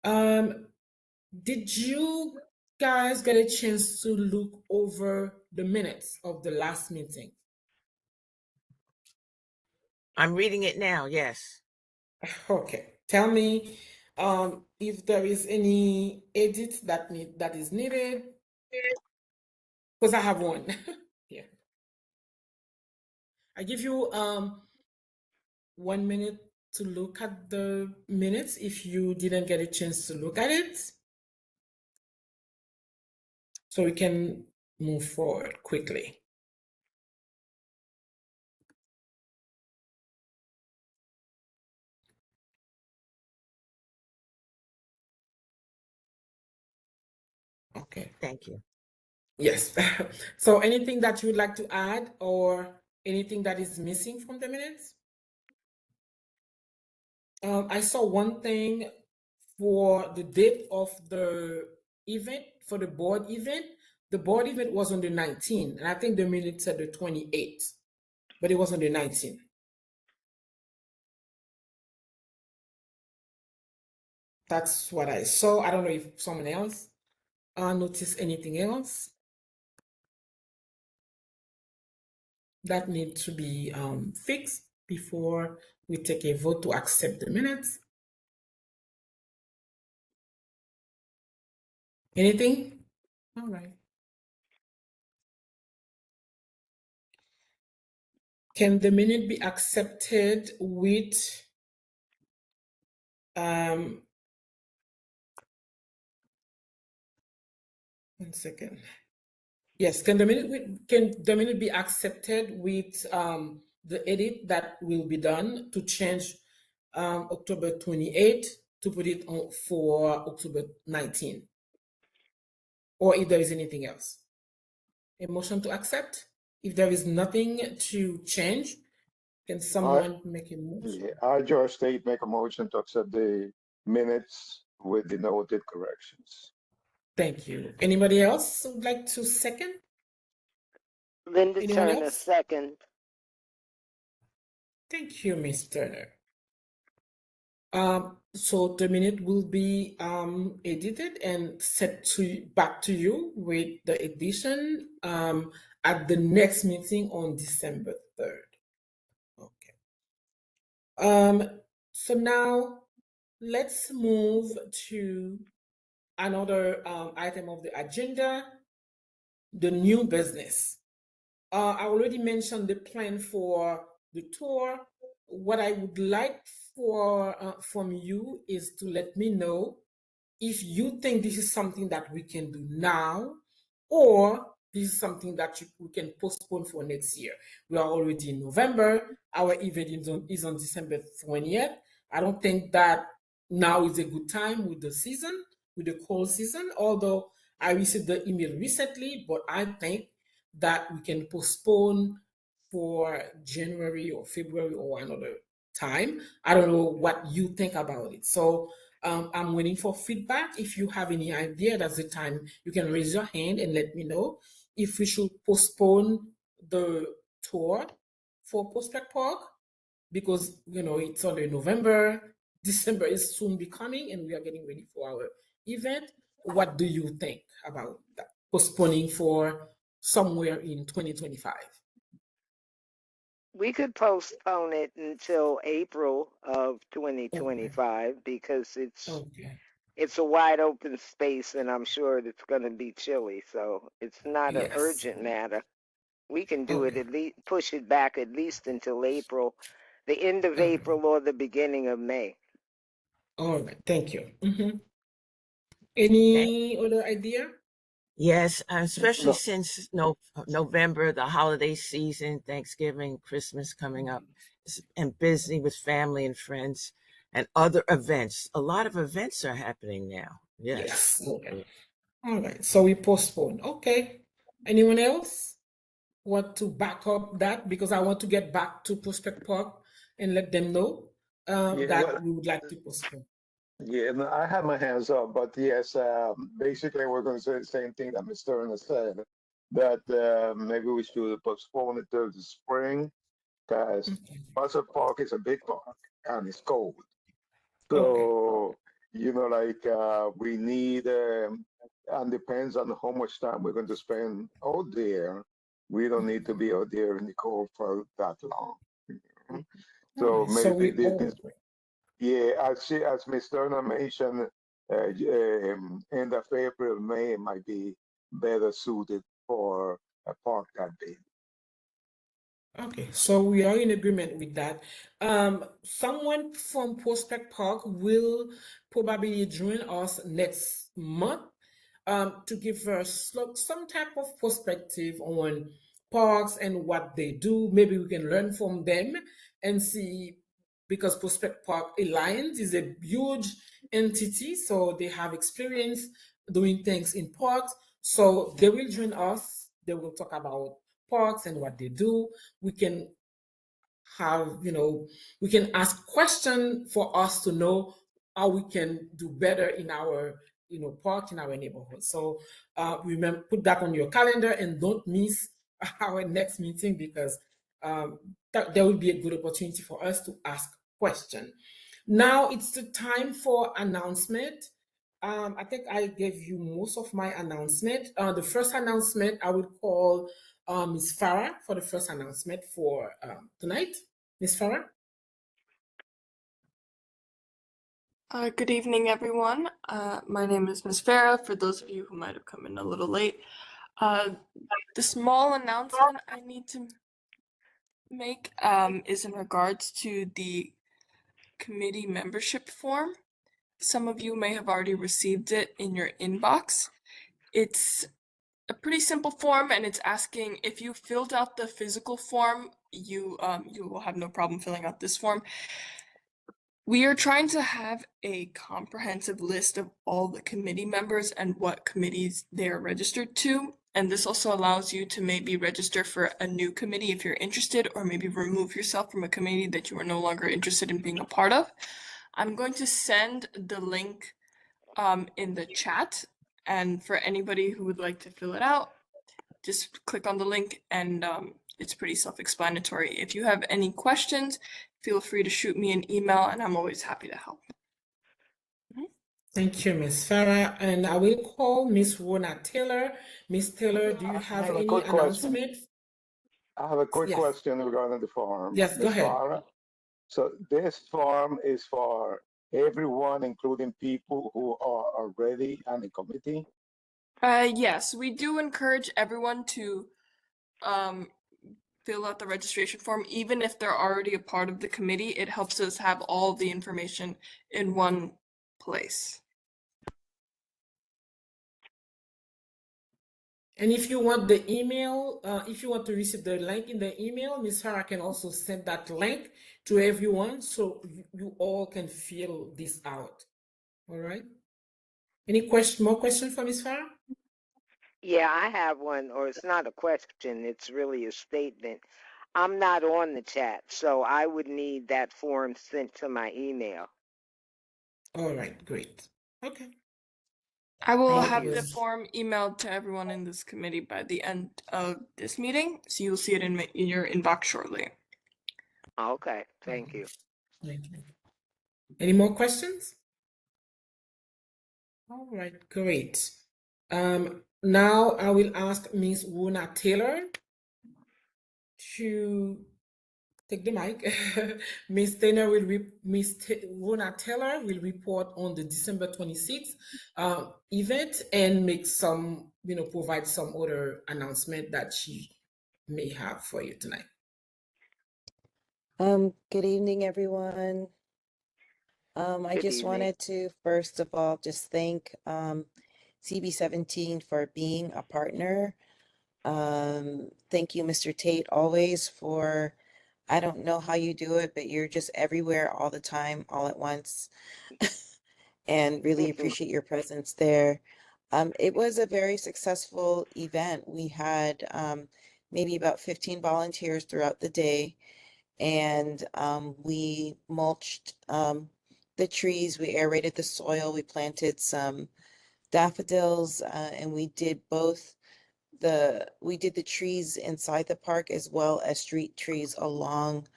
Um, did you guys get a chance to look over the minutes of the last meeting? I'm reading it now, yes. Okay. Tell me if there is any edit that is needed, because I have one. Yeah. I give you 1 minute to look at the minutes if you didn't get a chance to look at it, so we can move forward quickly. Okay. Thank you. Yes. So anything that you would like to add or anything that is missing from the minutes? I saw one thing for the date of the event, for the board event. The board event was on the 19th, and I think the minute said the 28th, but it was on the 19th. That's what I saw. I don't know if someone else noticed anything else that needs to be fixed before we take a vote to accept the minutes. Anything? All right. Can the minute be accepted with 1 second. Yes, can the minute be accepted with the edit that will be done to change October 28 to put it on for October 19? Or if there is anything else? A motion to accept? If there is nothing to change, can someone make a motion? I, George State, make a motion to accept the minutes with the noted corrections. Thank you. Anybody else would like to second? Linda Anyone Turner, else? second. Thank you, Ms. Turner. So the minute will be edited and sent back to you with the edition at the next meeting on December 3rd. Okay. So now let's move to another item of the agenda, the new business. I already mentioned the plan for the tour. What I would like for from you is to let me know if you think this is something that we can do now, or this is something that we can postpone for next year. We are already in November. Our event is on December 20th. I don't think that now is a good time with the season, with the cold season, although I received the email recently, but I think that we can postpone for January or February or another time. I don't know what you think about it. So I'm waiting for feedback. If you have any idea, that's the time you can raise your hand and let me know if we should postpone the tour for Prospect Park, because it's only November. December is soon becoming, and we are getting ready for our event. What do you think about that? Postponing for somewhere in 2025? We could postpone it until April of Okay. 2025 because Okay. it's a wide open space and I'm sure it's going to be chilly. So it's not an Yes. urgent matter. We can do it Okay. at least, push it back at least until April, the end of Okay. April or the beginning of May. All right. Thank you. Okay. Any other idea? Yes, especially No, since November, the holiday season, Thanksgiving, Christmas coming up, and busy with family and friends and other events. A lot of events are happening now. Yes. Yes. Okay. All right. So we postpone. Okay. Anyone else want to back up that? Because I want to get back to Prospect Park and let them know yeah, well, that we would like to postpone. yeah, no, I have my hands up, but yes, basically we're going to say the same thing that Mr. Turner said, that maybe we should postpone it to the spring, because Okay. Buzzard Park is a big park and it's cold. Okay. So, like we need, and depends on how much time we're going to spend out there. We don't need to be out there in the cold for that long. Mhm. All So right. So maybe we all. yeah, as Ms. Turner mentioned, end of April, May might be better suited for a park that big. Okay, so we are in agreement with that. Someone from Prospect Park will probably join us next month to give us some type of perspective on parks and what they do. Maybe we can learn from them and see, because Prospect Park Alliance is a huge entity, so they have experience doing things in parks. So they will join us. They will talk about parks and what they do. We can have, we can ask questions for us to know how we can do better in our, park in our neighborhood. So remember, put that on your calendar and don't miss our next meeting, because there will be a good opportunity for us to ask questions. Now it's the time for announcement. I think I gave you most of my announcement. The first announcement, I will call Ms. Farah for the first announcement for tonight. Ms. Farah? Good evening, everyone. My name is Ms. Farah, for those of you who might have come in a little late. The small announcement I need to make is in regards to the committee membership form. Some of you may have already received it in your inbox. It's a pretty simple form, and it's asking if you filled out the physical form, you will have no problem filling out this form. We are trying to have a comprehensive list of all the committee members and what committees they are registered to. And this also allows you to maybe register for a new committee if you're interested, or maybe remove yourself from a committee that you are no longer interested in being a part of. I'm going to send the link in the chat, and for anybody who would like to fill it out, just click on the link, and it's pretty self-explanatory. If you have any questions, feel free to shoot me an email, and I'm always happy to help. Thank you, Ms. Farah. And I will call Ms. Rona Taylor. Ms. Taylor, do you have a any quick question. announcement? I have a quick Yes. question regarding the form. Yes, go Ms. ahead. Farah. So this form is for everyone, including people who are already on the committee? Yes, we do encourage everyone to fill out the registration form, even if they're already a part of the committee. It helps us have all the information in one place. And if you want the email, if you want to receive the link in the email, Ms. Farah can also send that link to everyone, so you all can fill this out. All right. Any more questions for Ms. Farah? Yeah, I have one, or it's not a question, it's really a statement. I'm not on the chat, so I would need that form sent to my email. All right, great. Okay. I will Thank have you. the form emailed to everyone in this committee by the end of this meeting, so you'll see it in your inbox shortly. Okay, thank you. Thank you. Any more questions? All right, great. Now I will ask Ms. Rona Taylor to take the mic. Ms. Rona Taylor will report on the December 26th event and make some, provide some other announcement that she may have for you tonight. Good evening, everyone. I Good just evening. wanted to, first of all, just thank CB17 for being a partner. Thank you, Mr. Tate, always for, I don't know how you do it, but you're just everywhere all the time, all at once. And really appreciate your presence there. It was a very successful event. We had maybe about 15 volunteers throughout the day, and we mulched the trees, we aerated the soil, we planted some daffodils, and we did the trees inside the park as well as street trees along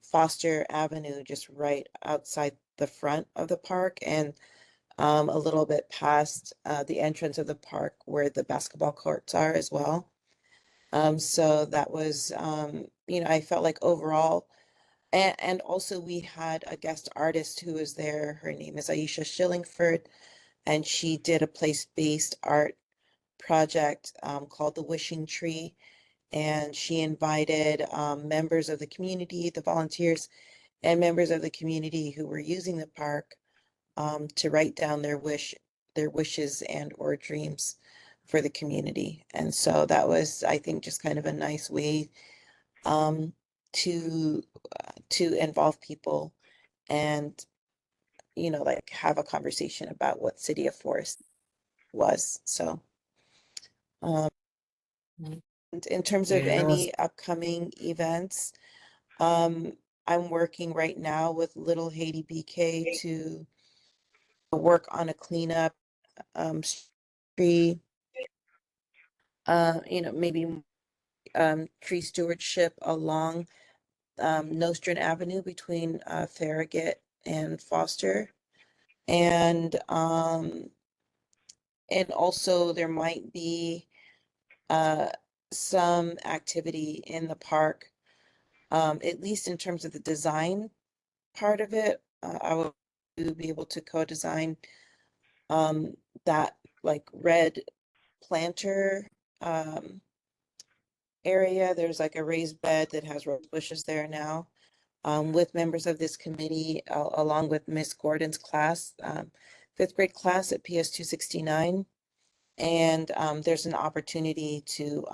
Foster Avenue, just right outside the front of the park, and a little bit past the entrance of the park where the basketball courts are as well. So that was, I felt like overall, and also we had a guest artist who was there. Her name is Aisha Shillingford, and she did a place-based art project called The Wishing Tree. And she invited members of the community, the volunteers, and members of the community who were using the park to write down their wishes and or dreams for the community. And so that was, I think, just kind of a nice way to involve people and like have a conversation about what City of Forest was. So In terms of Yeah, that was any upcoming events, I'm working right now with Little Haiti BK to work on a cleanup tree, maybe tree stewardship along Nostrand Avenue between Farragut and Foster. And also there might be some activity in the park, at least in terms of the design part of it. I would be able to co-design that like red planter area. There's like a raised bed that has rose bushes there now. With members of this committee, along with Miss Gordon's class, fifth grade class at PS 269. And there's an opportunity to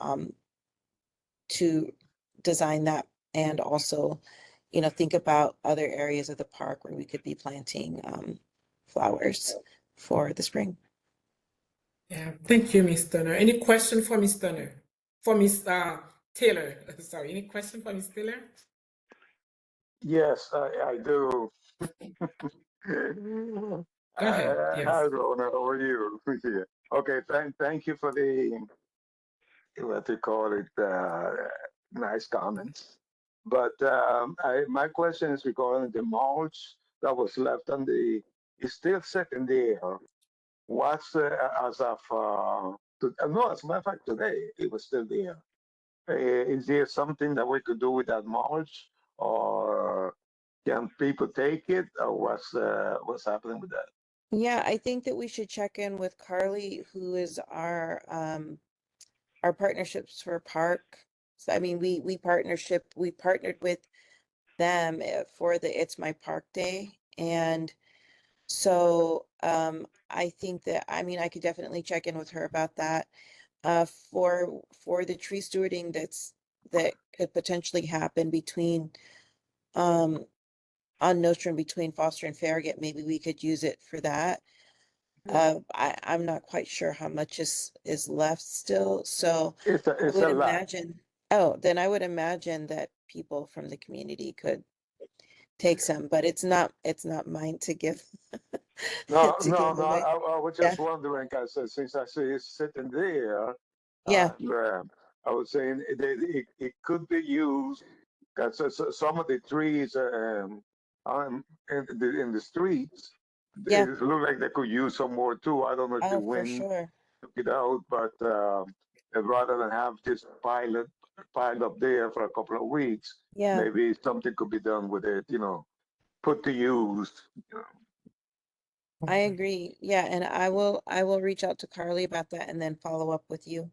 design that and also, think about other areas of the park where we could be planting flowers for the spring. Yeah, thank you, Miss Turner. Any question for Miss Turner? For Miss Taylor? Sorry, any question for Miss Taylor? Yes, I do. Go ahead. Hi, Yes. Rona, how are you? Yeah. Okay, thank you for the, what you call it, nice comments. But my question is regarding the mulch that was left on it's still sitting there. What's as of, no, as a matter of fact, today it was still there. Is there something that we could do with that mulch, or can people take it, or what's happening with that? Yeah, I think that we should check in with Carly, who is our partnerships for park. So, I mean, we partnered with them for the It's My Park Day. And so I think that, I mean, I could definitely check in with her about that. For the tree stewarding that could potentially happen between on Nostrum between Foster and Farragut, maybe we could use it for that. I'm not quite sure how much is left still, so I It's would a lot. imagine, oh, then I would imagine that people from the community could take some, but it's not mine to give No, to no, give no. away. I was Yeah, just wondering, because since I see it's sitting there, yeah, uh, I was saying it could be used, because some of the trees in the streets, yeah. it look like they could use some more too. I don't know if the Oh, for wind sure. took it out, but rather than have this piled up there for a couple of weeks, Yeah, maybe something could be done with it. Put to use. You I agree. Yeah, and I will reach out to Carly about that and then follow up with you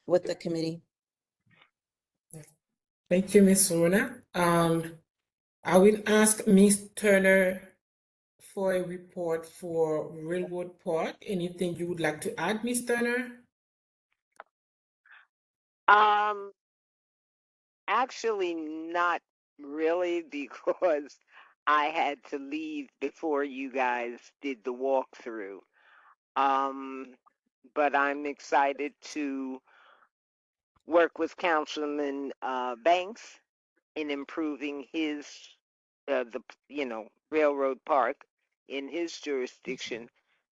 with the committee. Thank you, Miss Rona. I will ask Miss Turner for a report for Railroad Park. Anything you would like to add, Miss Turner? Um, Actually, not really, because I had to leave before you guys did the walkthrough. Um, but I'm excited to work with Councilman Banks in improving his the railroad park in his jurisdiction,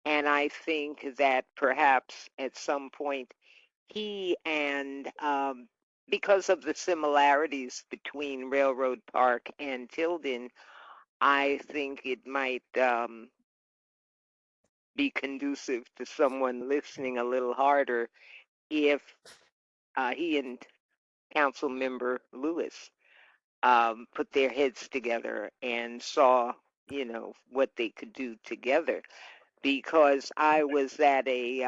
and I think that perhaps at some point he and because of the similarities between Railroad Park and Tilden, I think it might be conducive to someone listening a little harder if he and Council Member Lewis put their heads together and saw, what they could do together. Because I was at it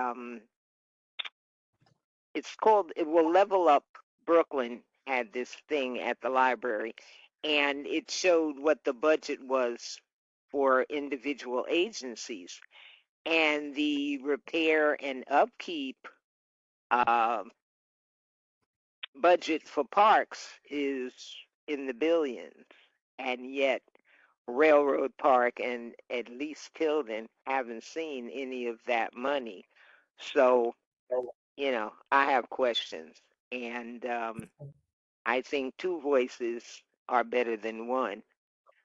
will Level Up Brooklyn had this thing at the library, and it showed what the budget was for individual agencies, and the repair and upkeep uh, budget for parks is in the billions, and yet Railroad Park and at least Tilden haven't seen any of that money. So, I have questions. And I think two voices are better than one,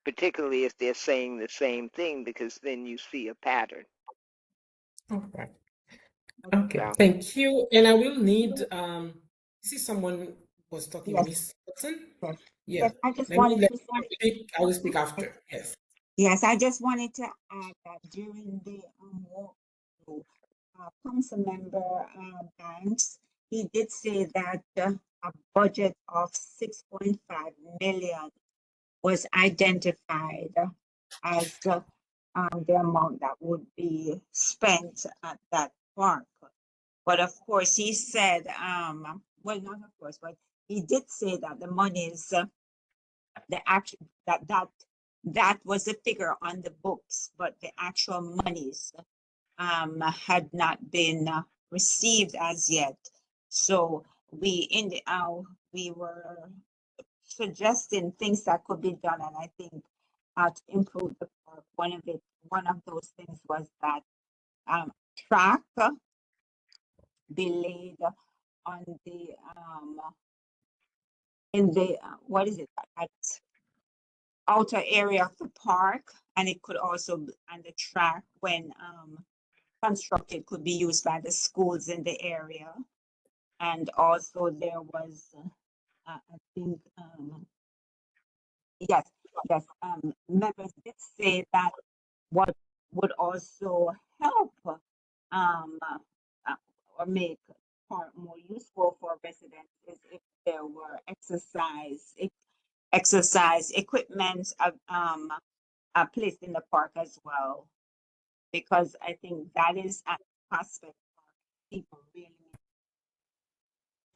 particularly if they're saying the same thing, because then you see a pattern. Okay. Okay. So, Thank you. And I will need see someone was talking, Yes, Miss Hudson. yes, Yeah. yes. I just Let me wanted let to you say, speak. I will speak after. Yes. yes, I just wanted to add that during the walkthrough, council member Banks, he did say that a budget of 6.5 million was identified as the amount that would be spent at that park. But of course, he said, well, not of course, but he did say that the monies, the actual that was the figure on the books, but the actual monies had not been received as yet. So we were suggesting things that could be done, and I think to improve the park. One of those things was that track be laid on the in the what is it at outer area of the park, and it could also and the track when constructed could be used by the schools in the area. And also there was I think yes, yes, members did say that what would also help uh, or make park more useful for residents is if there were exercise equipment placed in the park as well, because I think that is an aspect people really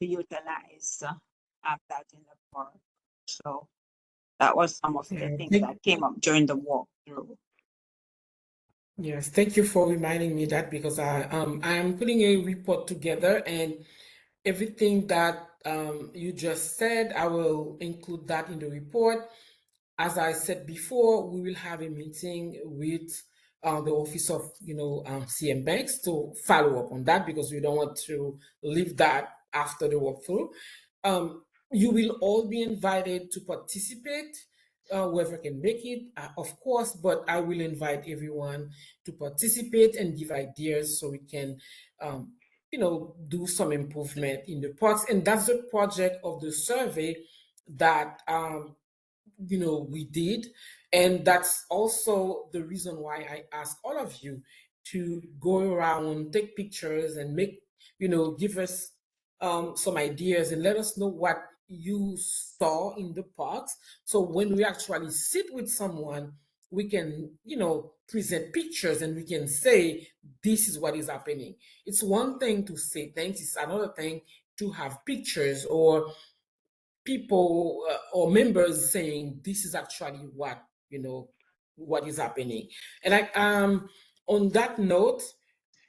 need to utilize that in the park. So that was some of the Yeah. things that came up during the walkthrough. Yes, thank you for reminding me that because I am putting a report together and everything that you just said, I will include that in the report. As I said before, we will have a meeting with the office of CM Banks to follow up on that because we don't want to leave that after the walkthrough. You will all be invited to participate, whoever can make it, of course, but I will invite everyone to participate and give ideas so we can, do some improvement in the parks. And that's the project of the survey that we did. And that's also the reason why I ask all of you to go around, take pictures, and give us some ideas and let us know what you saw in the parks. So when we actually sit with someone, we can, present pictures and we can say, this is what is happening. It's one thing to say thanks, it's another thing to have pictures or people or members saying this is actually what is happening. And on that note,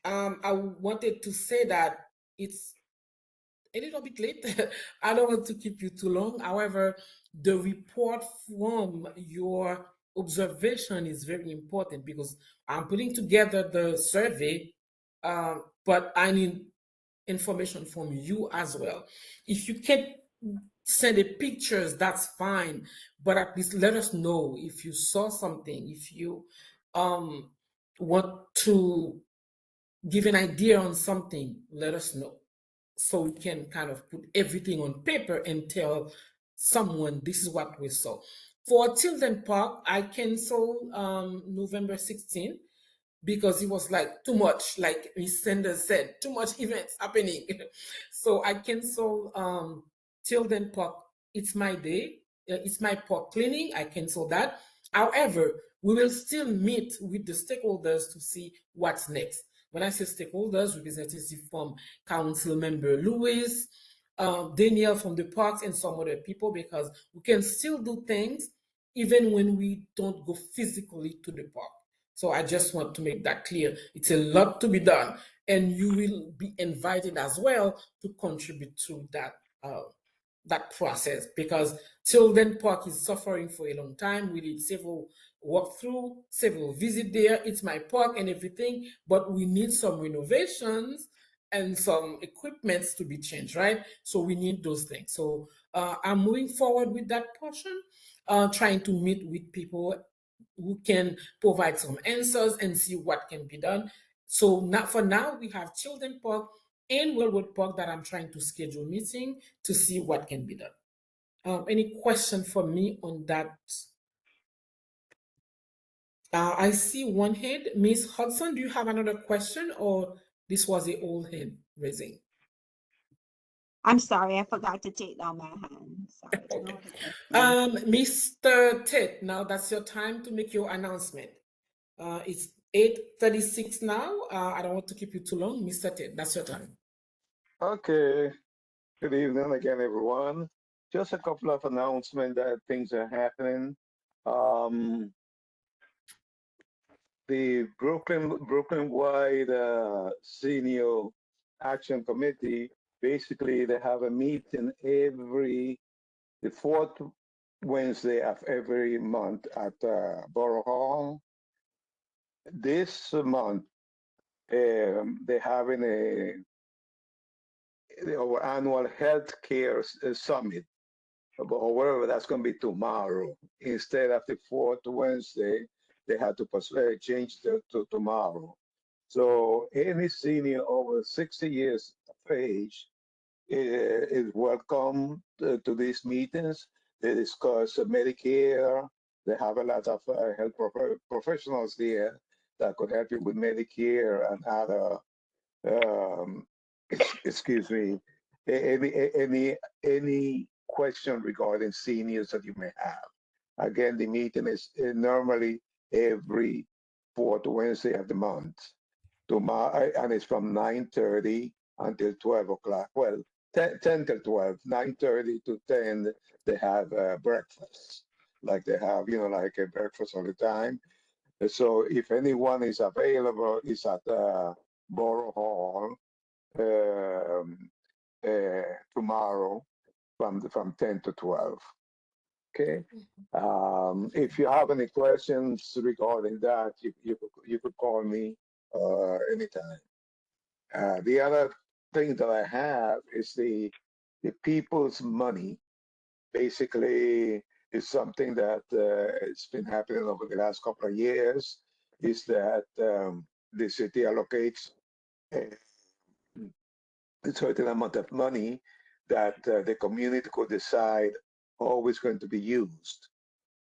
I wanted to say that it's a little bit late. I don't want to keep you too long. However, the report from your observation is very important because I'm putting together the survey, but I need information from you as well. If you can't send the pictures, that's fine, but at least let us know if you saw something, if you um, want to give an idea on something, let us know so we can kind of put everything on paper and tell someone this is what we saw. For Tilden Park, I canceled November 16th because it was like too much, like Miss Sanders said, too much events happening. So I cancel Tilden Park. It's my day. It's my park cleaning. I cancel that. However, we will still meet with the stakeholders to see what's next. When I say stakeholders, representatives from Council Member Lewis, Daniel from the parks, and some other people, because we can still do things even when we don't go physically to the park. So I just want to make that clear. It's a lot to be done, and you will be invited as well to contribute to that process because Tilden Park is suffering for a long time. We did several walkthrough, several visit there. It's my park and everything, but we need some renovations and some equipments to be changed, right? So we need those things. So I'm moving forward with that portion, trying to meet with people who can provide some answers and see what can be done. So not for now, we have Children Park and Wellwood Park that I'm trying to schedule meeting to see what can be done. Any question for me on that? I see one head. Miss Hudson, do you have another question, or this was the old hand raising? I'm sorry, I forgot to take down my hand. Sorry. No Okay. other question. Mr. Ted, now that's your time to make your announcement. It's 8:36 now. I don't want to keep you too long. Mr. Ted, that's your time. Okay. Good evening again, everyone. Just a couple of announcements that things are happening. The Brooklyn-wide Senior Action Committee, basically they have a meeting the fourth Wednesday of every month at Borough Hall. This month, they're having our annual healthcare summit. However, that's going to be tomorrow instead of the fourth Wednesday. They had to change to tomorrow. So any senior over 60 years of age is welcome to these meetings. They discuss Medicare. They have a lot of health professionals there that could help you with Medicare and other, um, excuse me, any question regarding seniors that you may have. Again, the meeting is normally every fourth Wednesday of the month. Tomorrow, and it's from 9:30 until 12 o'clock. Well, 10 till 12, 9:30 to 10, they have breakfast. Like they have, like a breakfast all the time. And so if anyone is available, it's at Borough Hall um, tomorrow from 10 to 12. Okay. If you have any questions regarding that, you could call me anytime. The other thing that I have is the people's money. Basically, is something that it's been happening over the last couple of years. Is that the city allocates a certain amount of money that the community could decide how it's going to be used.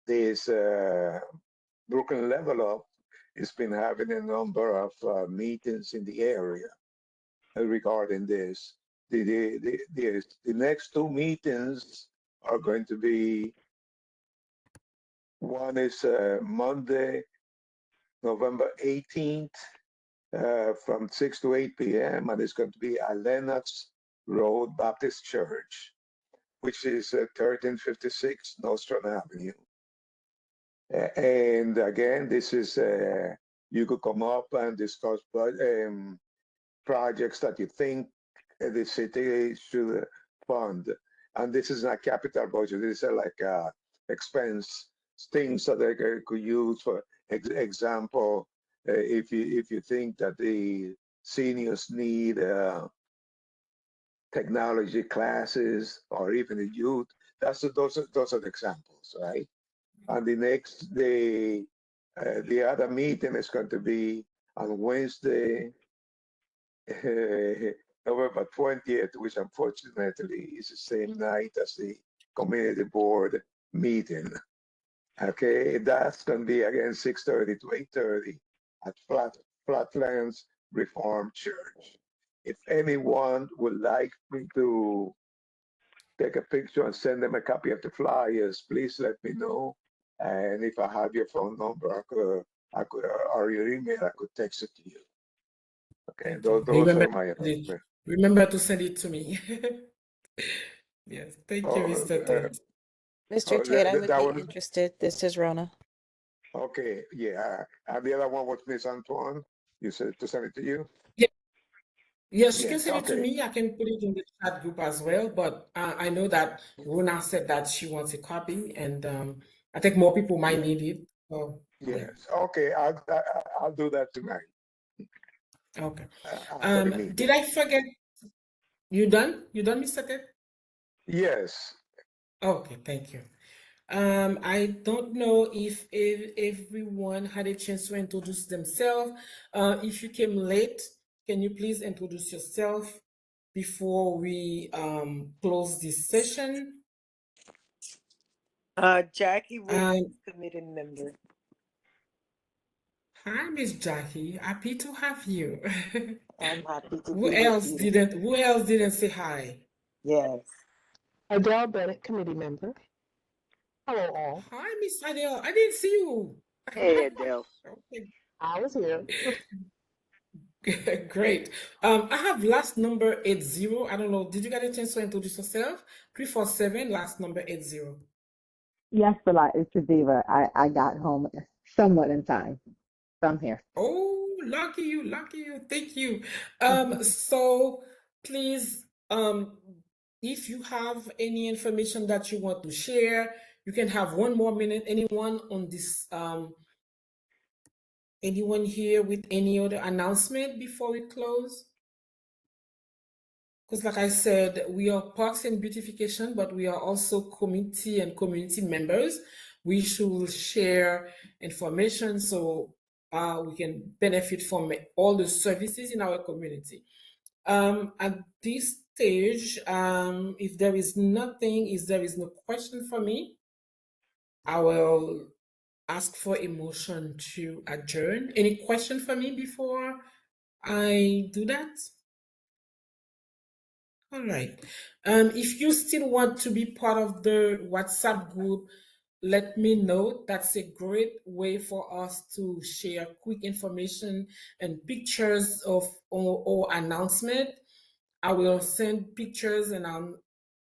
This Brooklyn Level Up has been having a number of meetings in the area regarding this. The next two meetings are going to be, one is Monday, November 18th, from 6 to 8 p.m., and it's going to be at Lennox Road Baptist Church, which is 1356 Nostrand Avenue. And again, this is, you could come up and discuss projects that you think the city should fund. And this is not capital budget. This is like expense things that they could use. For example, if you think that the seniors need technology classes or even the youth, those are the examples, right? And the other meeting is going to be on Wednesday, November 20th, which unfortunately is the same night as the community board meeting. Okay, that's going to be again 6:30 to 8:30 at Flatlands Reformed Church. If anyone would like me to take a picture and send them a copy of the flyers, please let me know. And if I have your phone number, I could, or your email, I could text it to you. Okay, those are my announcements. Remember to send it to me. Yes, thank you, Oh, Mr. Ted. Mr. Tate, I would that be one. interested. This is Rona. Okay, yeah. And the other one was Miss Antoine. You said to send it to you? Yeah, yes, you can Yes, send it to okay. me. I can put it in the chat group as well. But I know that Rona said that she wants a copy, and I think more people might Yeah. need it. So yeah. Yes. Okay, I'll do that tonight. Okay. after the meeting. Did I forget? You done? You done, Mr. Ted? Yes. Okay, thank you. I don't know if everyone had a chance to introduce themselves. If you came late, can you please introduce yourself before we close this session? Jackie Williams, Um, committee member. Hi, Miss Jackie. Happy to have you. I'm happy to Who be with else you. didn't who else didn't say hi? Yes. Adele Bennett, committee member. Hello, all. Hi, Miss Adele. I didn't see you. Hey, Adele. Okay, I was here. great. I have last number 80. I don't know. Did you get a chance to introduce yourself? 347, last number 80. Yes, but like it's the diva. I got home somewhat in time, so I'm here. Oh, lucky you, lucky you. Thank you. So please, if you have any information that you want to share, you can have 1 more minute. Anyone here with any other announcement before we close? Because like I said, we are Parks and Beautification, but we are also committee and community members. We should share information so we can benefit from all the services in our community. At this stage, if there is nothing, if there is no question for me, I will ask for a motion to adjourn. Any question for me before I do that? All right. If you still want to be part of the WhatsApp group, let me know. That's a great way for us to share quick information and pictures of or announcement. I will send pictures and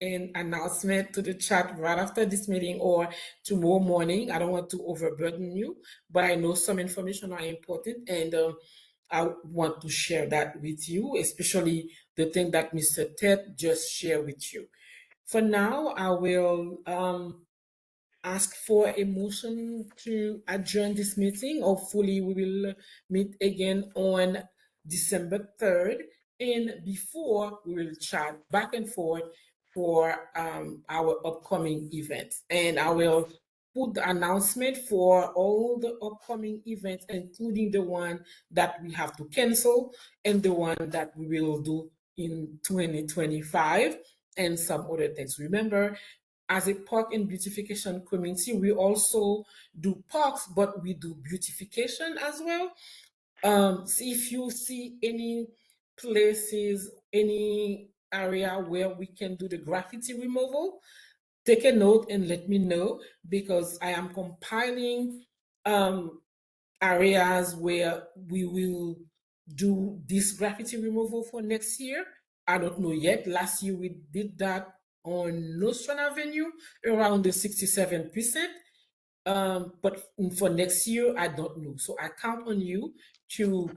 an announcement to the chat right after this meeting or tomorrow morning. I don't want to overburden you, but I know some information are important, and I want to share that with you, especially the thing that Mr. Ted just shared with you. For now, I will ask for a motion to adjourn this meeting. Hopefully, we will meet again on December 3rd. And before, we will chat back and forth for our upcoming events. And I will put the announcement for all the upcoming events, including the one that we have to cancel and the one that we will do in 2025 and some other things. Remember, as a park and beautification community, we also do parks, but we do beautification as well. So if you see any places, any area where we can do the graffiti removal, take a note and let me know, because I am compiling areas where we will do this graffiti removal for next year. I don't know yet. Last year we did that on Nostrand Avenue around the 67%. But for next year, I don't know. So I count on you to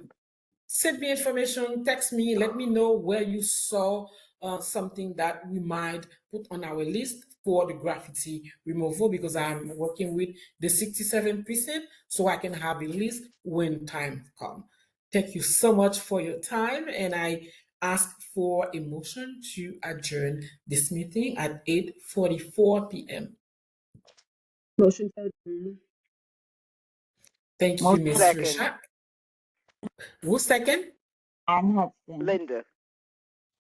send me information, text me, let me know where you saw something that we might put on our list for the graffiti removal, because I'm working with the 67%, so I can have a list when time comes. Thank you so much for your time, and I ask for a motion to adjourn this meeting at 8:44 p.m. Motion to adjourn. Thank you, Motion. Miss Second, Risha. Who second? Ann Hudson. Linda.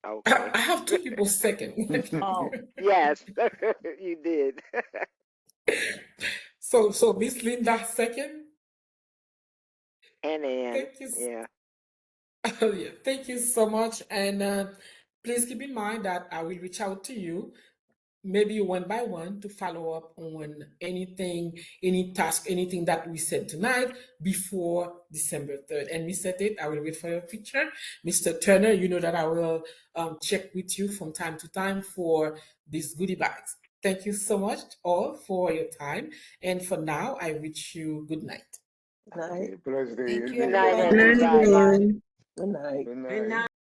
Okay. I have two people second. Oh, Yes, you did. So Miss Linda second. And Ann. Thank you. Yeah. Yeah, thank you so much. And please keep in mind that I will reach out to you, maybe one by one, to follow up on anything, any task, anything that we said tonight before December 3rd. And Mr. Tate, I will wait for your picture. Mr. Turner, you know that I will check with you from time to time for these goodie bags. Thank you so much all for your time. And for now, I wish you good night. Good night. Bless the Thank you, Good night, evening. Good night, everyone. everybody. everyone. Good night. Good Good night. night.